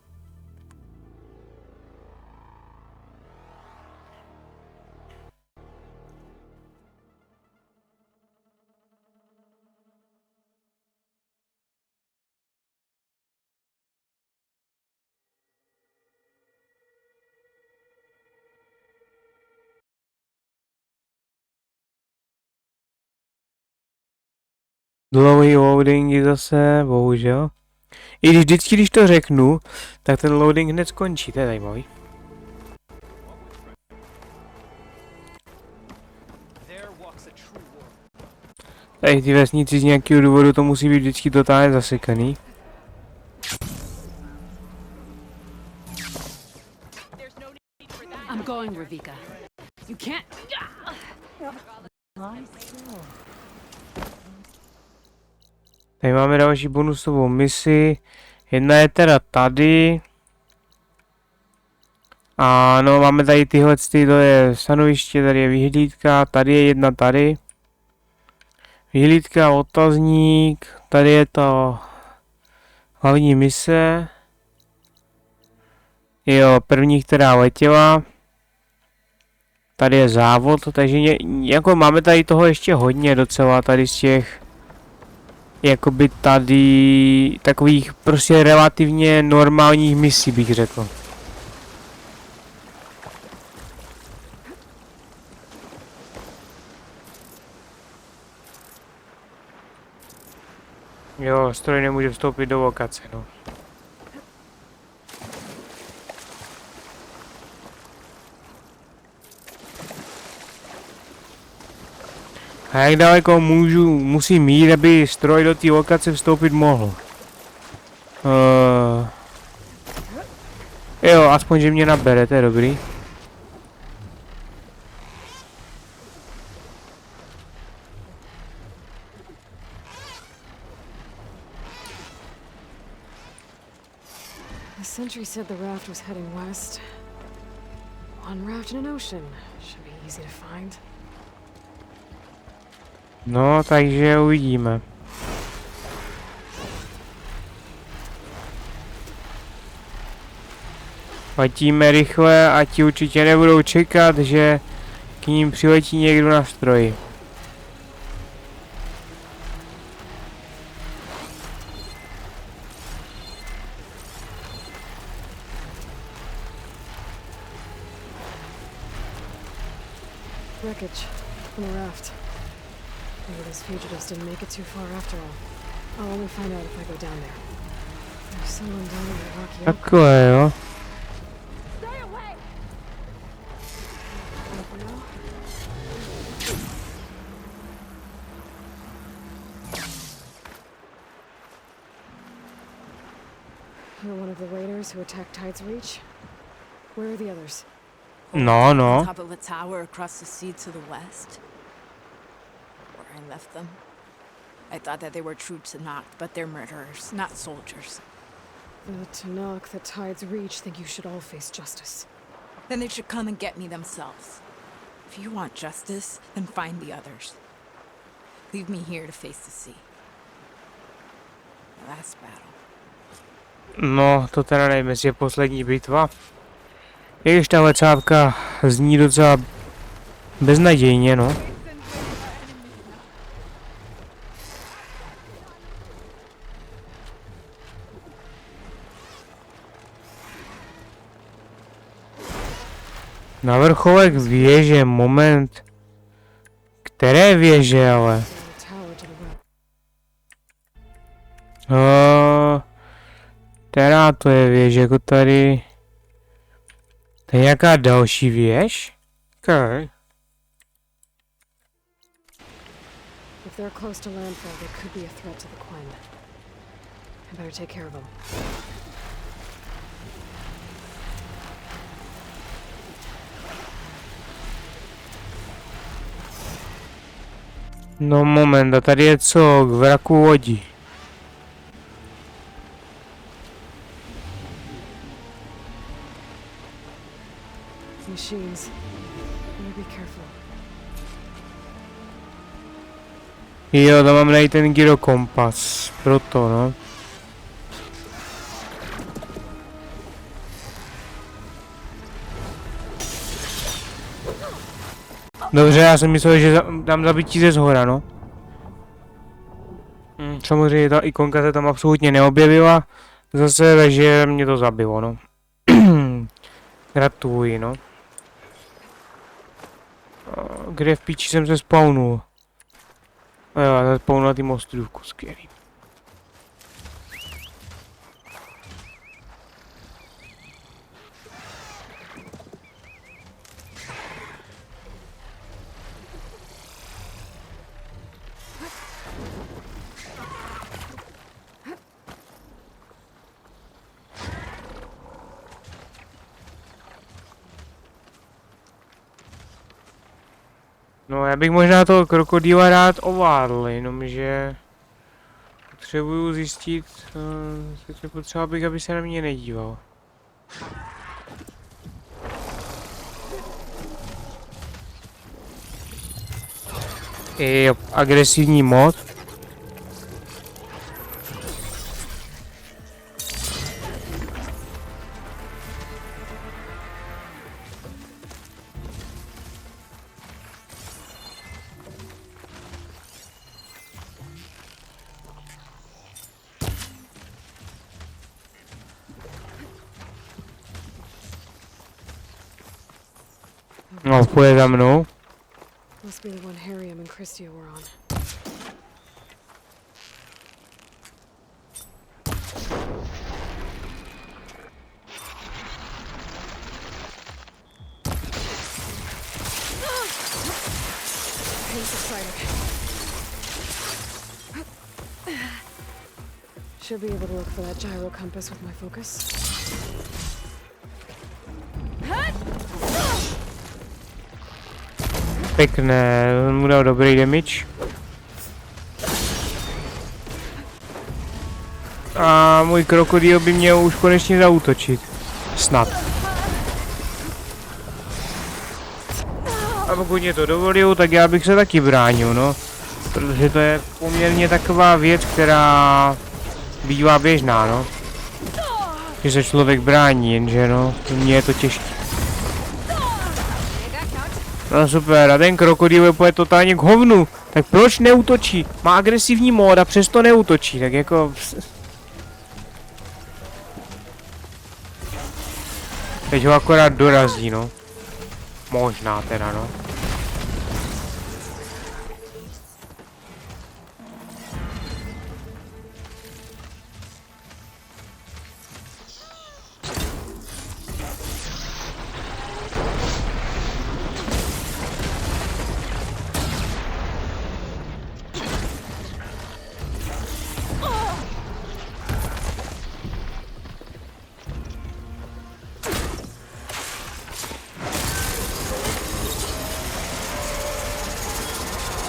Dlouhý loading zase, bohužel. I když vždycky, když to řeknu, tak ten loading hned skončí, to je zajímavý. Tady ty vesnici z nějakého důvodu to musí být vždycky totálně zasekaný. I'm going, Ravika. You can't. Tady máme další bonusovou misi. Jedna je teda tady. A no, máme tady tyhle, to je stanoviště, tady je vyhlídka, tady je jedna tady. Vyhlídka, otazník, tady je to hlavní mise. Jo, první, která letěla. Tady je závod, takže jako máme tady toho ještě hodně docela, tady z těch jakoby tady takových prostě relativně normálních misí, bych řekl. Jo, stroj nemůže vstoupit do lokace, no. A jak daleko musím jít, aby stroj do té lokace vstoupit mohl? Jo, aspoň, že mě nabere, to je dobrý. The sentry said the raft was heading west. One raft in an ocean. Should be easy to find. No, takže uvidíme. Letíme rychle a ti určitě nebudou čekat, že k ním přiletí někdo na stroji. Wreckage from the raft. Maybe those fugitives didn't make it too far after all. I'll only find out if I go down there. There's someone down in that rocky outcrop. Takhle, jo. Stay away! You're one of the raiders who attacked Tide's Reach? Where are the others? No, no. Top of a tower across the sea to the west. Where I left them. I thought that they were true Tanakh, but they're murderers, not soldiers. The Tanakh that Tide's Reach think you should all face justice. Then they should come and get me themselves. If you want justice, then find the others. Leave me here to face the sea. The last battle. No, to teda nevím, jestli je poslední bitva. I když tahle čápka zní docela beznadějně, no. Na vrcholek věže, moment. Které věže, ale? Která to je věž, jako tady. To je nějaká další věž? Okay. If they're close to landfall, they could be a threat to the Quen. I better take care of them. No moment, a tady je co? K vraku lodi. Machines. Be careful. Jo, tam mám najít ten gyrokompas. Proto, no. Dobře, já jsem myslel, že dám zabití ze zhora, no. Samozřejmě ta ikonka se tam absolutně neobjevila. Zase, takže mě to zabilo, no. Gratuluji, no. Kde v píči jsem se spawnul? Jo, já se spawnul na tým ostrůvku, skvělý. No, já bych možná toho krokodýla rád ovládl, jenomže potřebuju zjistit, potřeba bych, aby se na mě nedíval. Jo, agresivní mod. No, půjde za mnou. Must be the one Harriam and Christia were on. Pace excited. Should be able to look for that gyro compass with my focus. Pěkné, mu dal dobrý damage. A můj krokodýl by měl už konečně zaútočit. Snad. A pokud mě to dovolil, tak já bych se taky bránil, no. Protože to je poměrně taková věc, která bývá běžná, no. Že se člověk brání, jenže no, mně je to těžké. No super, a ten krokodýl je úplně totálně k hovnu. Tak proč neútočí? Má agresivní mód a přesto neútočí, tak jako... Teď ho akorát dorazí, no. Možná teda, no.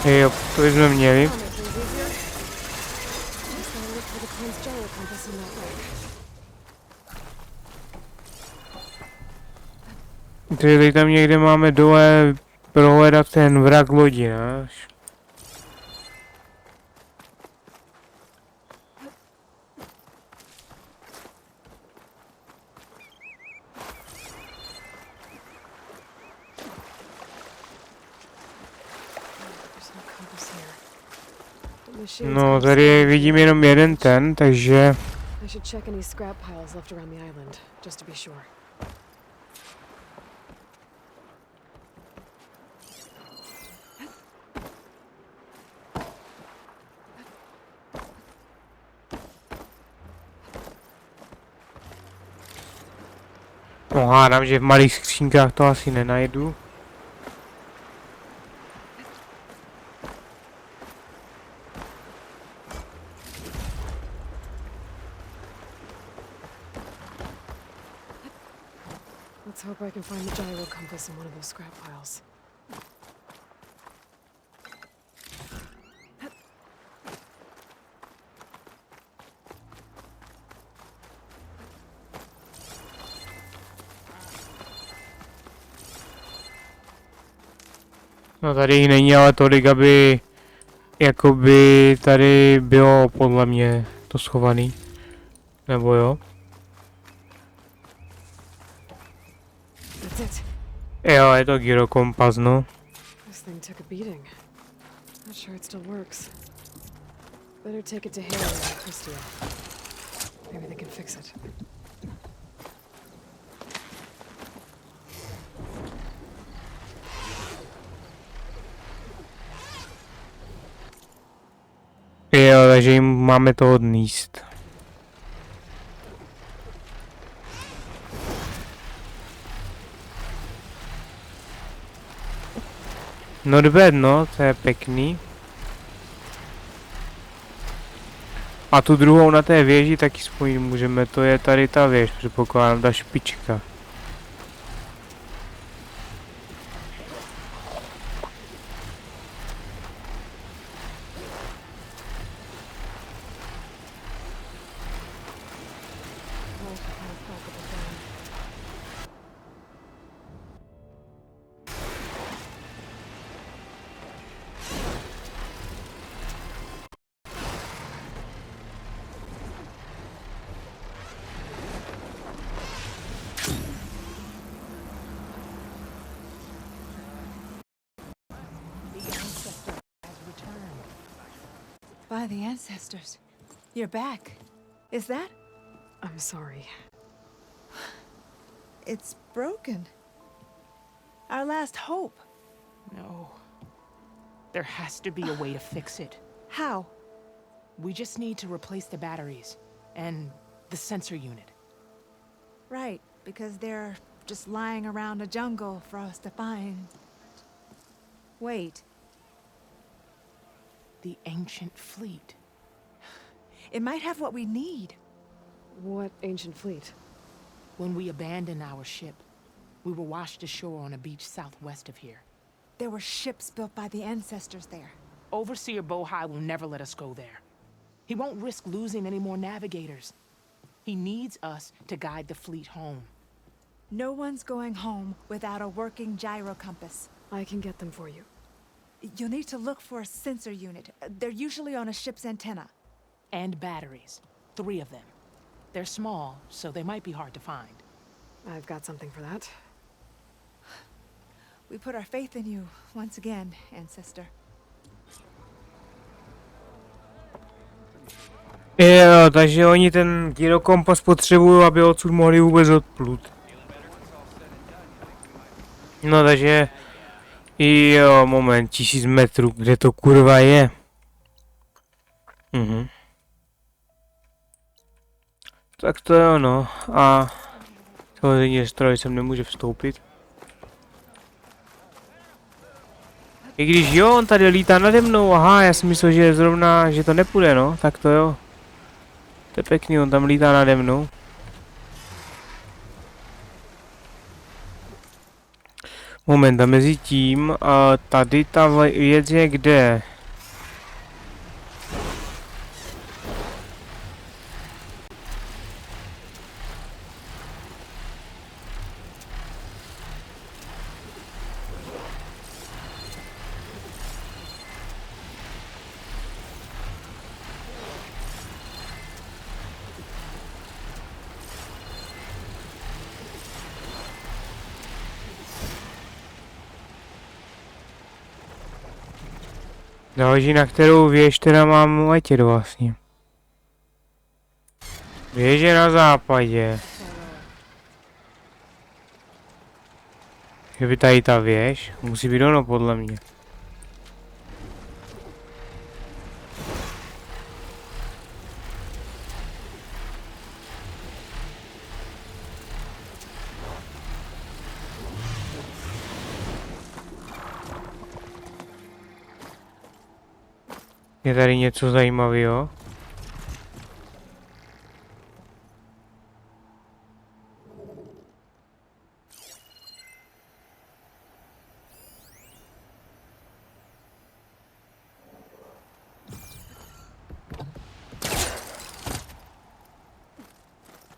Jo, to jsme měli. Takže tady tam někde máme dole prohledat ten vrak lodi, ne? No, tady vidím jenom jeden ten, takže... No, hádám, že v malých skřínkách to asi nenajdu. Let's hope I can find the gyro compass in one of those scrap piles. No tady jich není ale tolik, aby jakoby tady bylo podle mě to schovaný. Nebo jo? That's it. Jo, je to gyrokompas, no. This thing took a beating. Not sure it still works. Better take it to Haley and Christia. Maybe they can fix it. Jo, takže jim máme to odníst. Not bad, no, to je pěkný. A tu druhou na té věži taky spojit můžeme, to je tady ta věž, předpokládám, ta špička. By the ancestors. You're back. Is that? I'm sorry. It's broken. Our last hope. No. There has to be a way to fix it. How? We just need to replace the batteries and the sensor unit. Right, because they're just lying around a jungle for us to find. Wait. The ancient fleet. It might have what we need. What ancient fleet? When we abandoned our ship, we were washed ashore on a beach southwest of here. There were ships built by the ancestors there. Overseer Bohai will never let us go there. He won't risk losing any more navigators. He needs us to guide the fleet home. No one's going home without a working gyro compass. I can get them for you. You'll need to look for a sensor unit. They're usually on a ship's antenna. And batteries. 3 of them. They're small, so they might be hard to find. I've got something for that. We put our faith in you once again, ancestor. Jo, takže oni ten gyrokompas potřebují, aby odsud mohli vůbec odplut. No takže... Jo, moment, 1000 metrů, kde to kurva je? Tak to je ono. A... samozřejmě stroj sem nemůže vstoupit. I když jo, on tady lítá nade mnou, aha, já si myslel, že zrovna, že to nepůjde, no, tak to jo. To je pěkný, on tam lítá nade mnou. Moment, a mezi tím, tady ta věc je kde? Záleží, na kterou věž teda mám letět vlastně. Věž je na západě. Kdyby tady ta věž, musí být ono podle mě. Je tady něco zajímavého?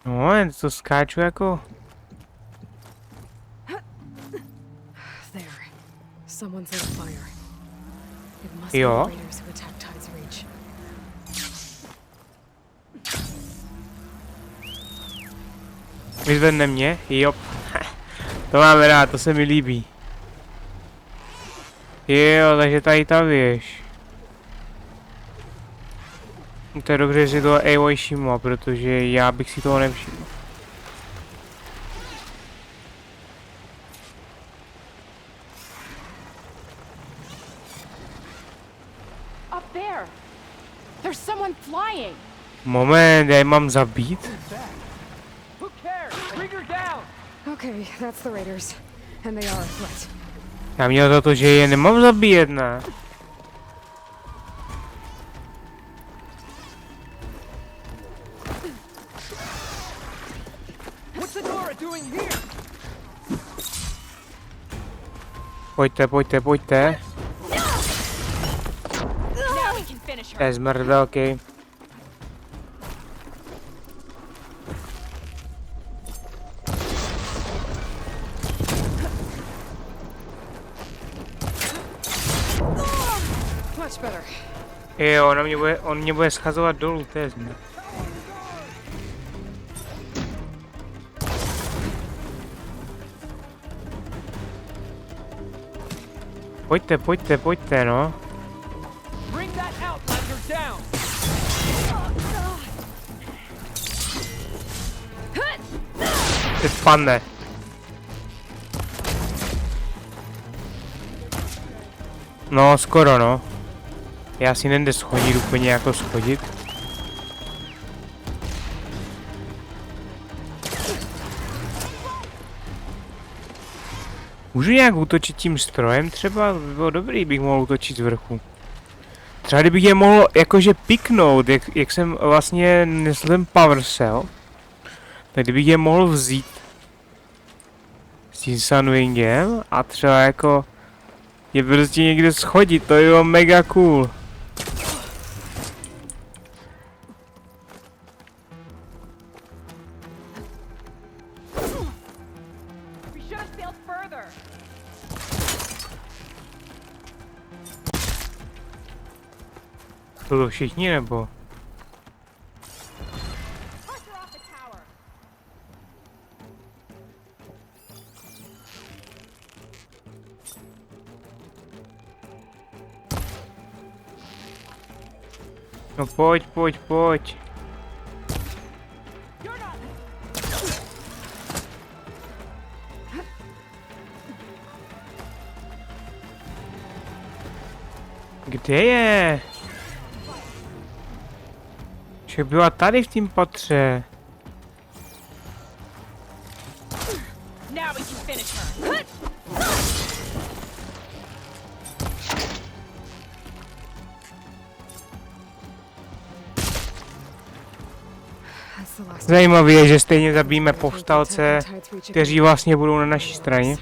No, jen to skáču jako... There. Someone's lit a fire. It must Jo. be the raiders who attacked Tide's Reach. Vyzvedne mě? Jo. To máme rád, to se mi líbí. Jo, takže tady ta věž. To je dobře, že si to Aloy všimla, protože já bych si toho nevšiml. Up there! There's someone flying! Moment, já ji mám zabít? Okay, that's the raiders. And they are a threat. Já měl za to, že je nemám zabíjet, ne? Pojďte, pojďte, pojďte. To je zmrda, okej. Much better. Jo, on mě bude schazovat dolů, to je zmrda. Pojďte, pojďte, pojďte, no. Teď spadne. No, skoro, no. Já si nejde schodit úplně jako schodit. Můžu nějak útočit tím strojem? Třeba by bylo dobrý, bych mohl útočit z vrchu. Třeba kdybych je mohl jakože piknout, jak jsem vlastně nesl ten power cell, tak kdybych je mohl vzít s tím sunwingem a třeba jako je prostě někde schodit, to je jo mega cool. To všichni nebo? No pojď, pojď, pojď. Kde je? Že byla tady v tím patře. Zajímavé je, že stejně zabijeme povstalce, kteří vlastně budou na naší straně.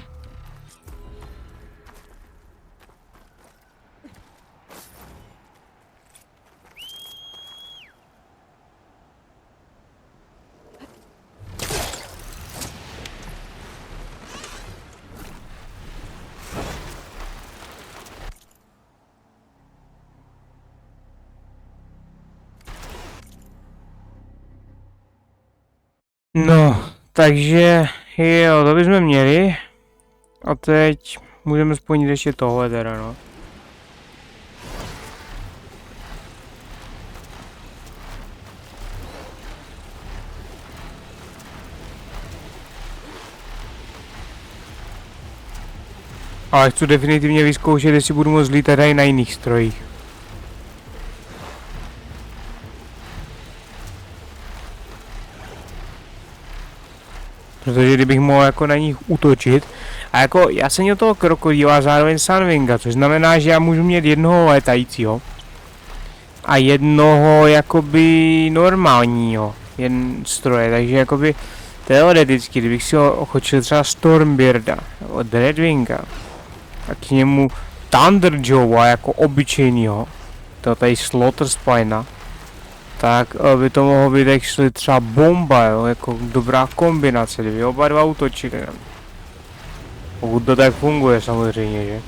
No, takže jo, to bychom měli. A teď můžeme splnit ještě tohle teda, no. Ale chci definitivně vyzkoušet, jestli budu moct lítat i na jiných strojích. Protože kdybych mohl jako na nich útočit, a jako já jsem měl toho krokodýla a zároveň sunwinga, což znamená, že já můžu mít jednoho létajícího. a jednoho jakoby normálního stroje, takže jakoby teoreticky, kdybych si ho ochočil třeba Stormbirda od Redwinga a k němu Thunder Joe jako obyčejnýho, to tady Slaughter Spina, tak by to mohlo být actually třeba bomba, jo, jako dobrá kombinace, kdyby oba dva útočili. Pokud to tak funguje samozřejmě, že?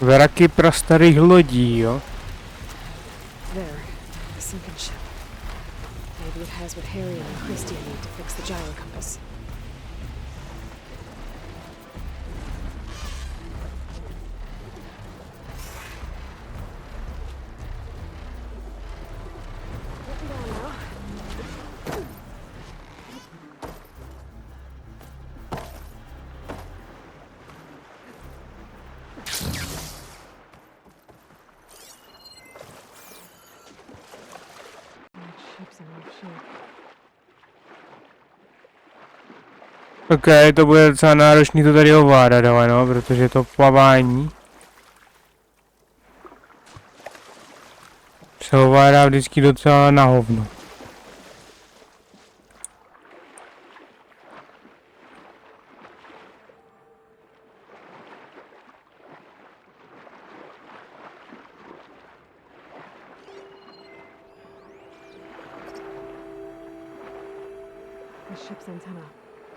Vraky prastarých lodí, jo? There, the sunken ship. Maybe it has what Harry and Christy need to fix the gyro compass. Ok, to bude docela náročný to tady ovládat, ale no, protože to plavání se ovládá vždycky docela na hovno.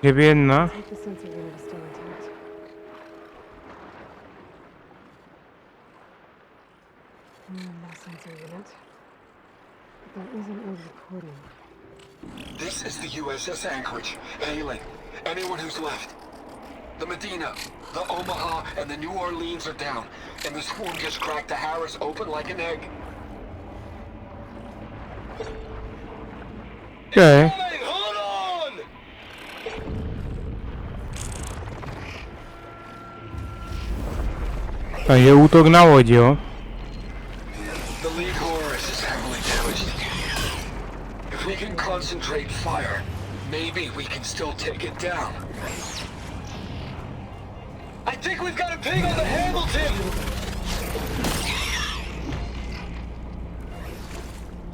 Kdyby jedna. This is the USS Anchorage. Hailing. Anyone who's left. The Medina, the Omaha, and the New Orleans are down, and the swarm just cracked the Harris open like an egg. Okay. Hey, hold on! Takže útok na loď, jo? The lead Horus is heavily damaged. If we can concentrate fire, maybe we can still take it down. I think we've got a ping on the Hamilton!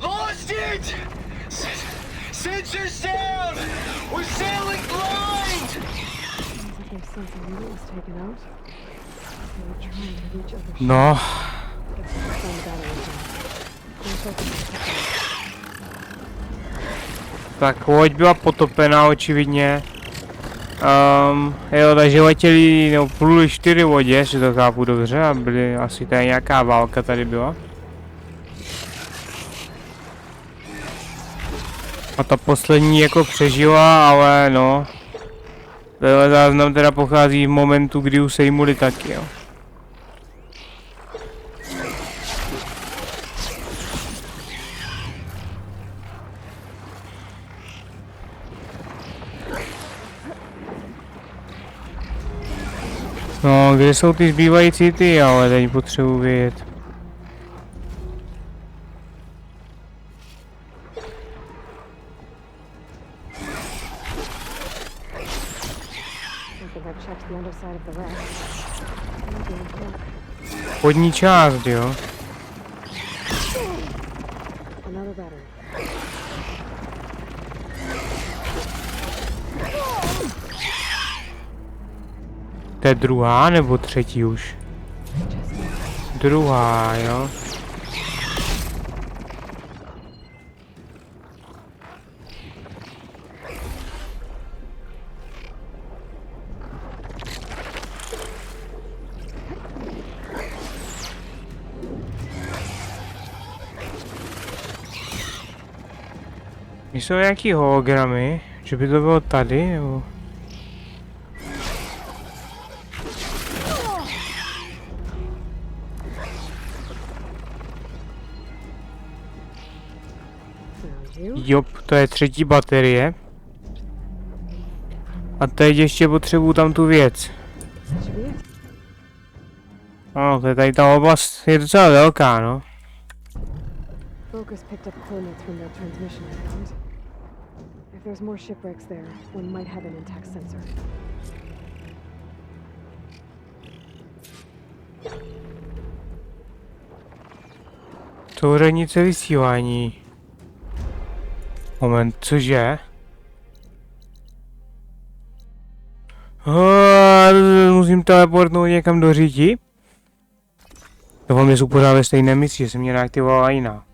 Lost it! Sensors down! We're sailing blind! No. Tak loď byla potopená očividně. Jo, takže letěli, nebo pluli 4 lodě, jestli to chápu dobře, a byly asi tady nějaká válka tady byla. A ta poslední jako přežila, ale no. Tenhle záznam teda pochází v momentu, kdy už sejmuli taky, jo. No, kde jsou ty zbývající ty, ale teď potřebuji vědět. Spodní část, jo. To je druhá nebo třetí už? Druhá, jo. Jsou nějaký hologramy, že by to bylo tady, nebo... Jo, to je třetí baterie. A teď ještě potřebuju tam tu věc. No, to je tady ta oblast je docela velká, no. Focus picked up coordinates from their transmission island. If there's more shipwrecks there, one might have an intact sensor. Souřadnice vysílání. Moment, cože? Musím teleportnout někam do říti? Doufám, že jsou pořád ve stejné misi, že se mě neaktivovala jiná.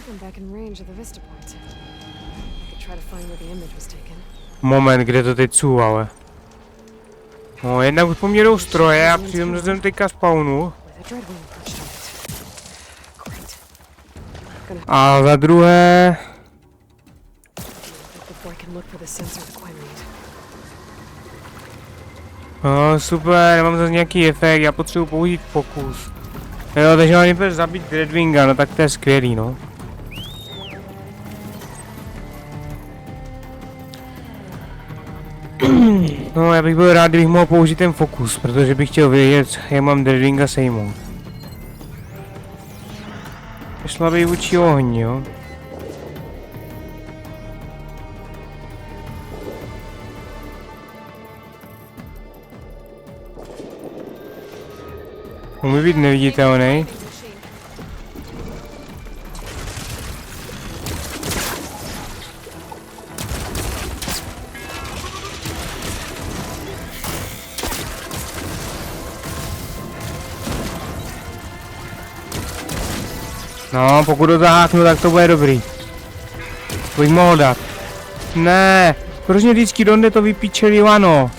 I'm back in range of the Vista Point. I could try to find where the image was taken. Moment, kde to teď jsou, ale. No, jednak už po mě jdou stroje a přijím, že jsem teďka spawnu. A za druhé... No, super, nemám zase nějaký efekt, já potřebuji použít pokus. Jo, takže mám nejprve zabít Dreadwinga, no tak to je skvělý, no. No, já bych byl rád, kdybych mohl použít ten fokus, protože bych chtěl vědět, jak mám Dreadwinga sejmout. Slabý vůči ohň, jo. Umí být neviditelný. No, pokud to zaháknu, tak to bude dobrý. To bych mohl dát. Ne, proč mě vždycky donde to vypíčeli lano?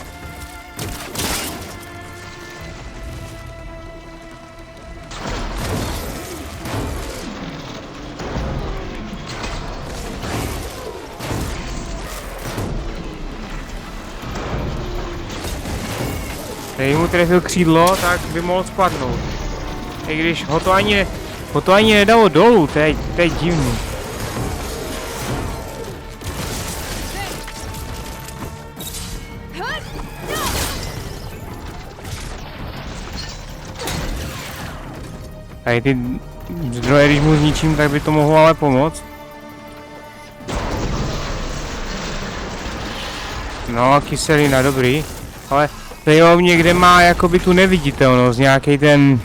Když mu trefil křídlo, tak by mohl spadnout. I když ho to ani nedalo dolů, to je divný. Tady ty zdroje, když mu zničím, tak by to mohlo ale pomoct. No, kyselina, dobrý. Ale tady někde má jakoby tu neviditelnost, nějaký ten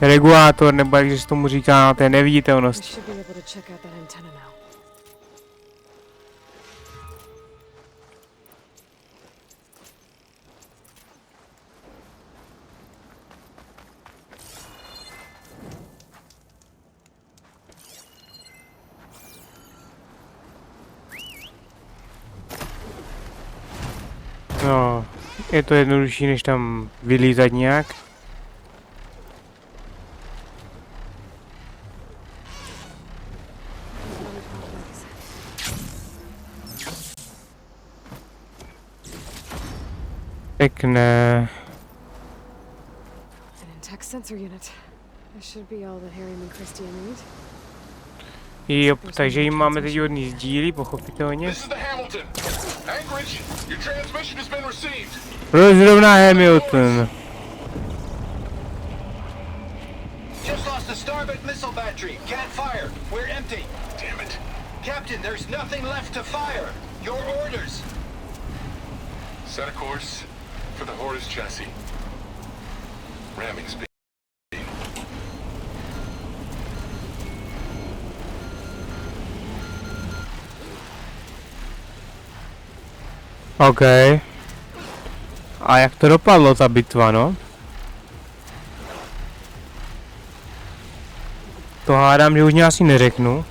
regulátor, nebo jak se tomu říká, té neviditelnosti. No, je to jednodušší, než tam vylízat nějak. Pěkné. Jo, takže jim máme teď hodný sdíly, pochopitelně. Rozrovná Hamilton. Captain, there's nothing left to fire. Your orders. Set a course for the Horus chassis. Ramming speed. Okay. A jak to dopadlo, ta bitva, no? To hádám, že už mě asi neřeknu.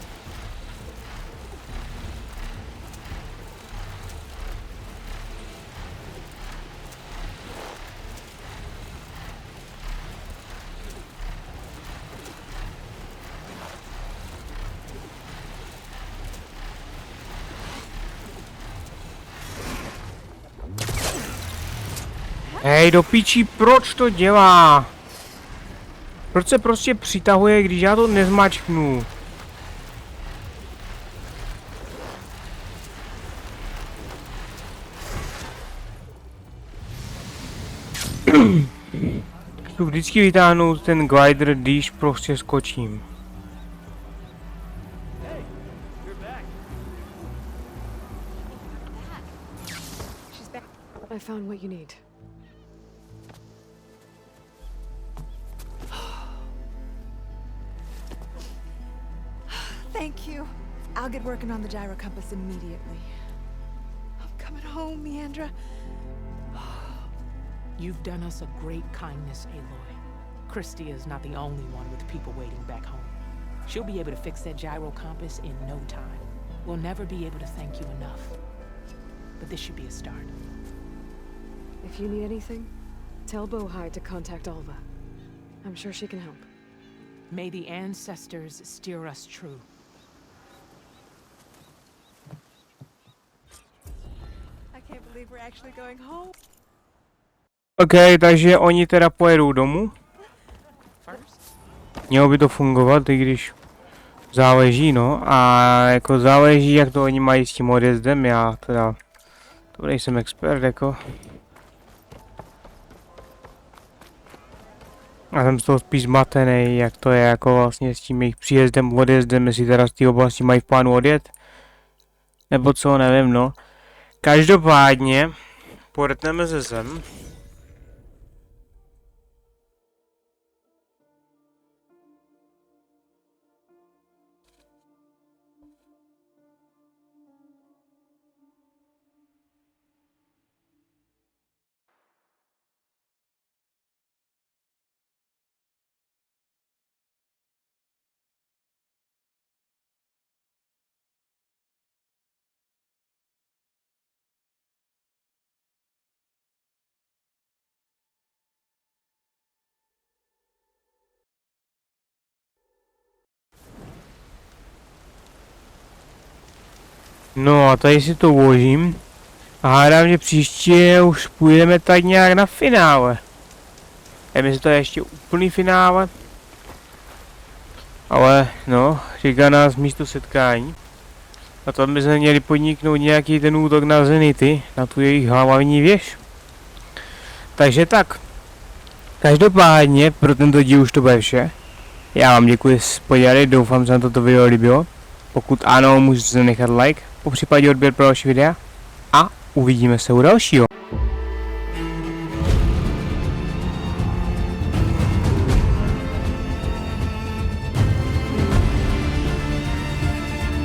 Hej, do píčí, proč to dělá? Proč se prostě přitahuje, když já to nezmačknu? Chci vždycky vytáhnout ten glider, když prostě skočím. I found what you need. Thank you. I'll get working on the gyro compass immediately. I'm coming home, Meandra. You've done us a great kindness, Aloy. Christy is not the only one with people waiting back home. She'll be able to fix that gyro compass in no time. We'll never be able to thank you enough. But this should be a start. If you need anything, tell Bohai to contact Alva. I'm sure she can help. May the ancestors steer us true. I can't believe we're actually going home. OK, takže oni teda pojedou domů. Mělo by to fungovat, i když záleží, no. A jako záleží, jak to oni mají s tím odjezdem, já teda... To nejsem expert, jako. Já jsem z toho spíš zmatený, jak to je jako vlastně s tím jejich příjezdem, odjezdem, jestli teda z té oblasti mají v plánu odjet. Nebo co, nevím, no. Každopádně, pojedeme ze zem. No a tady si to uložím. A hádám, že příště už půjdeme tak nějak na finále. Nevím, jestli to je ještě úplný finále. Ale no, čeká nás místo setkání. A to by se měli podniknout nějaký ten útok na Zenity, na tu jejich hlavní věž. Takže tak. Každopádně pro tento díl už to bude vše. Já vám děkuji za podívání, doufám, že se vám toto video líbilo. Pokud ano, můžete nechat like, popřípadě odběr pro další videa a uvidíme se u dalšího.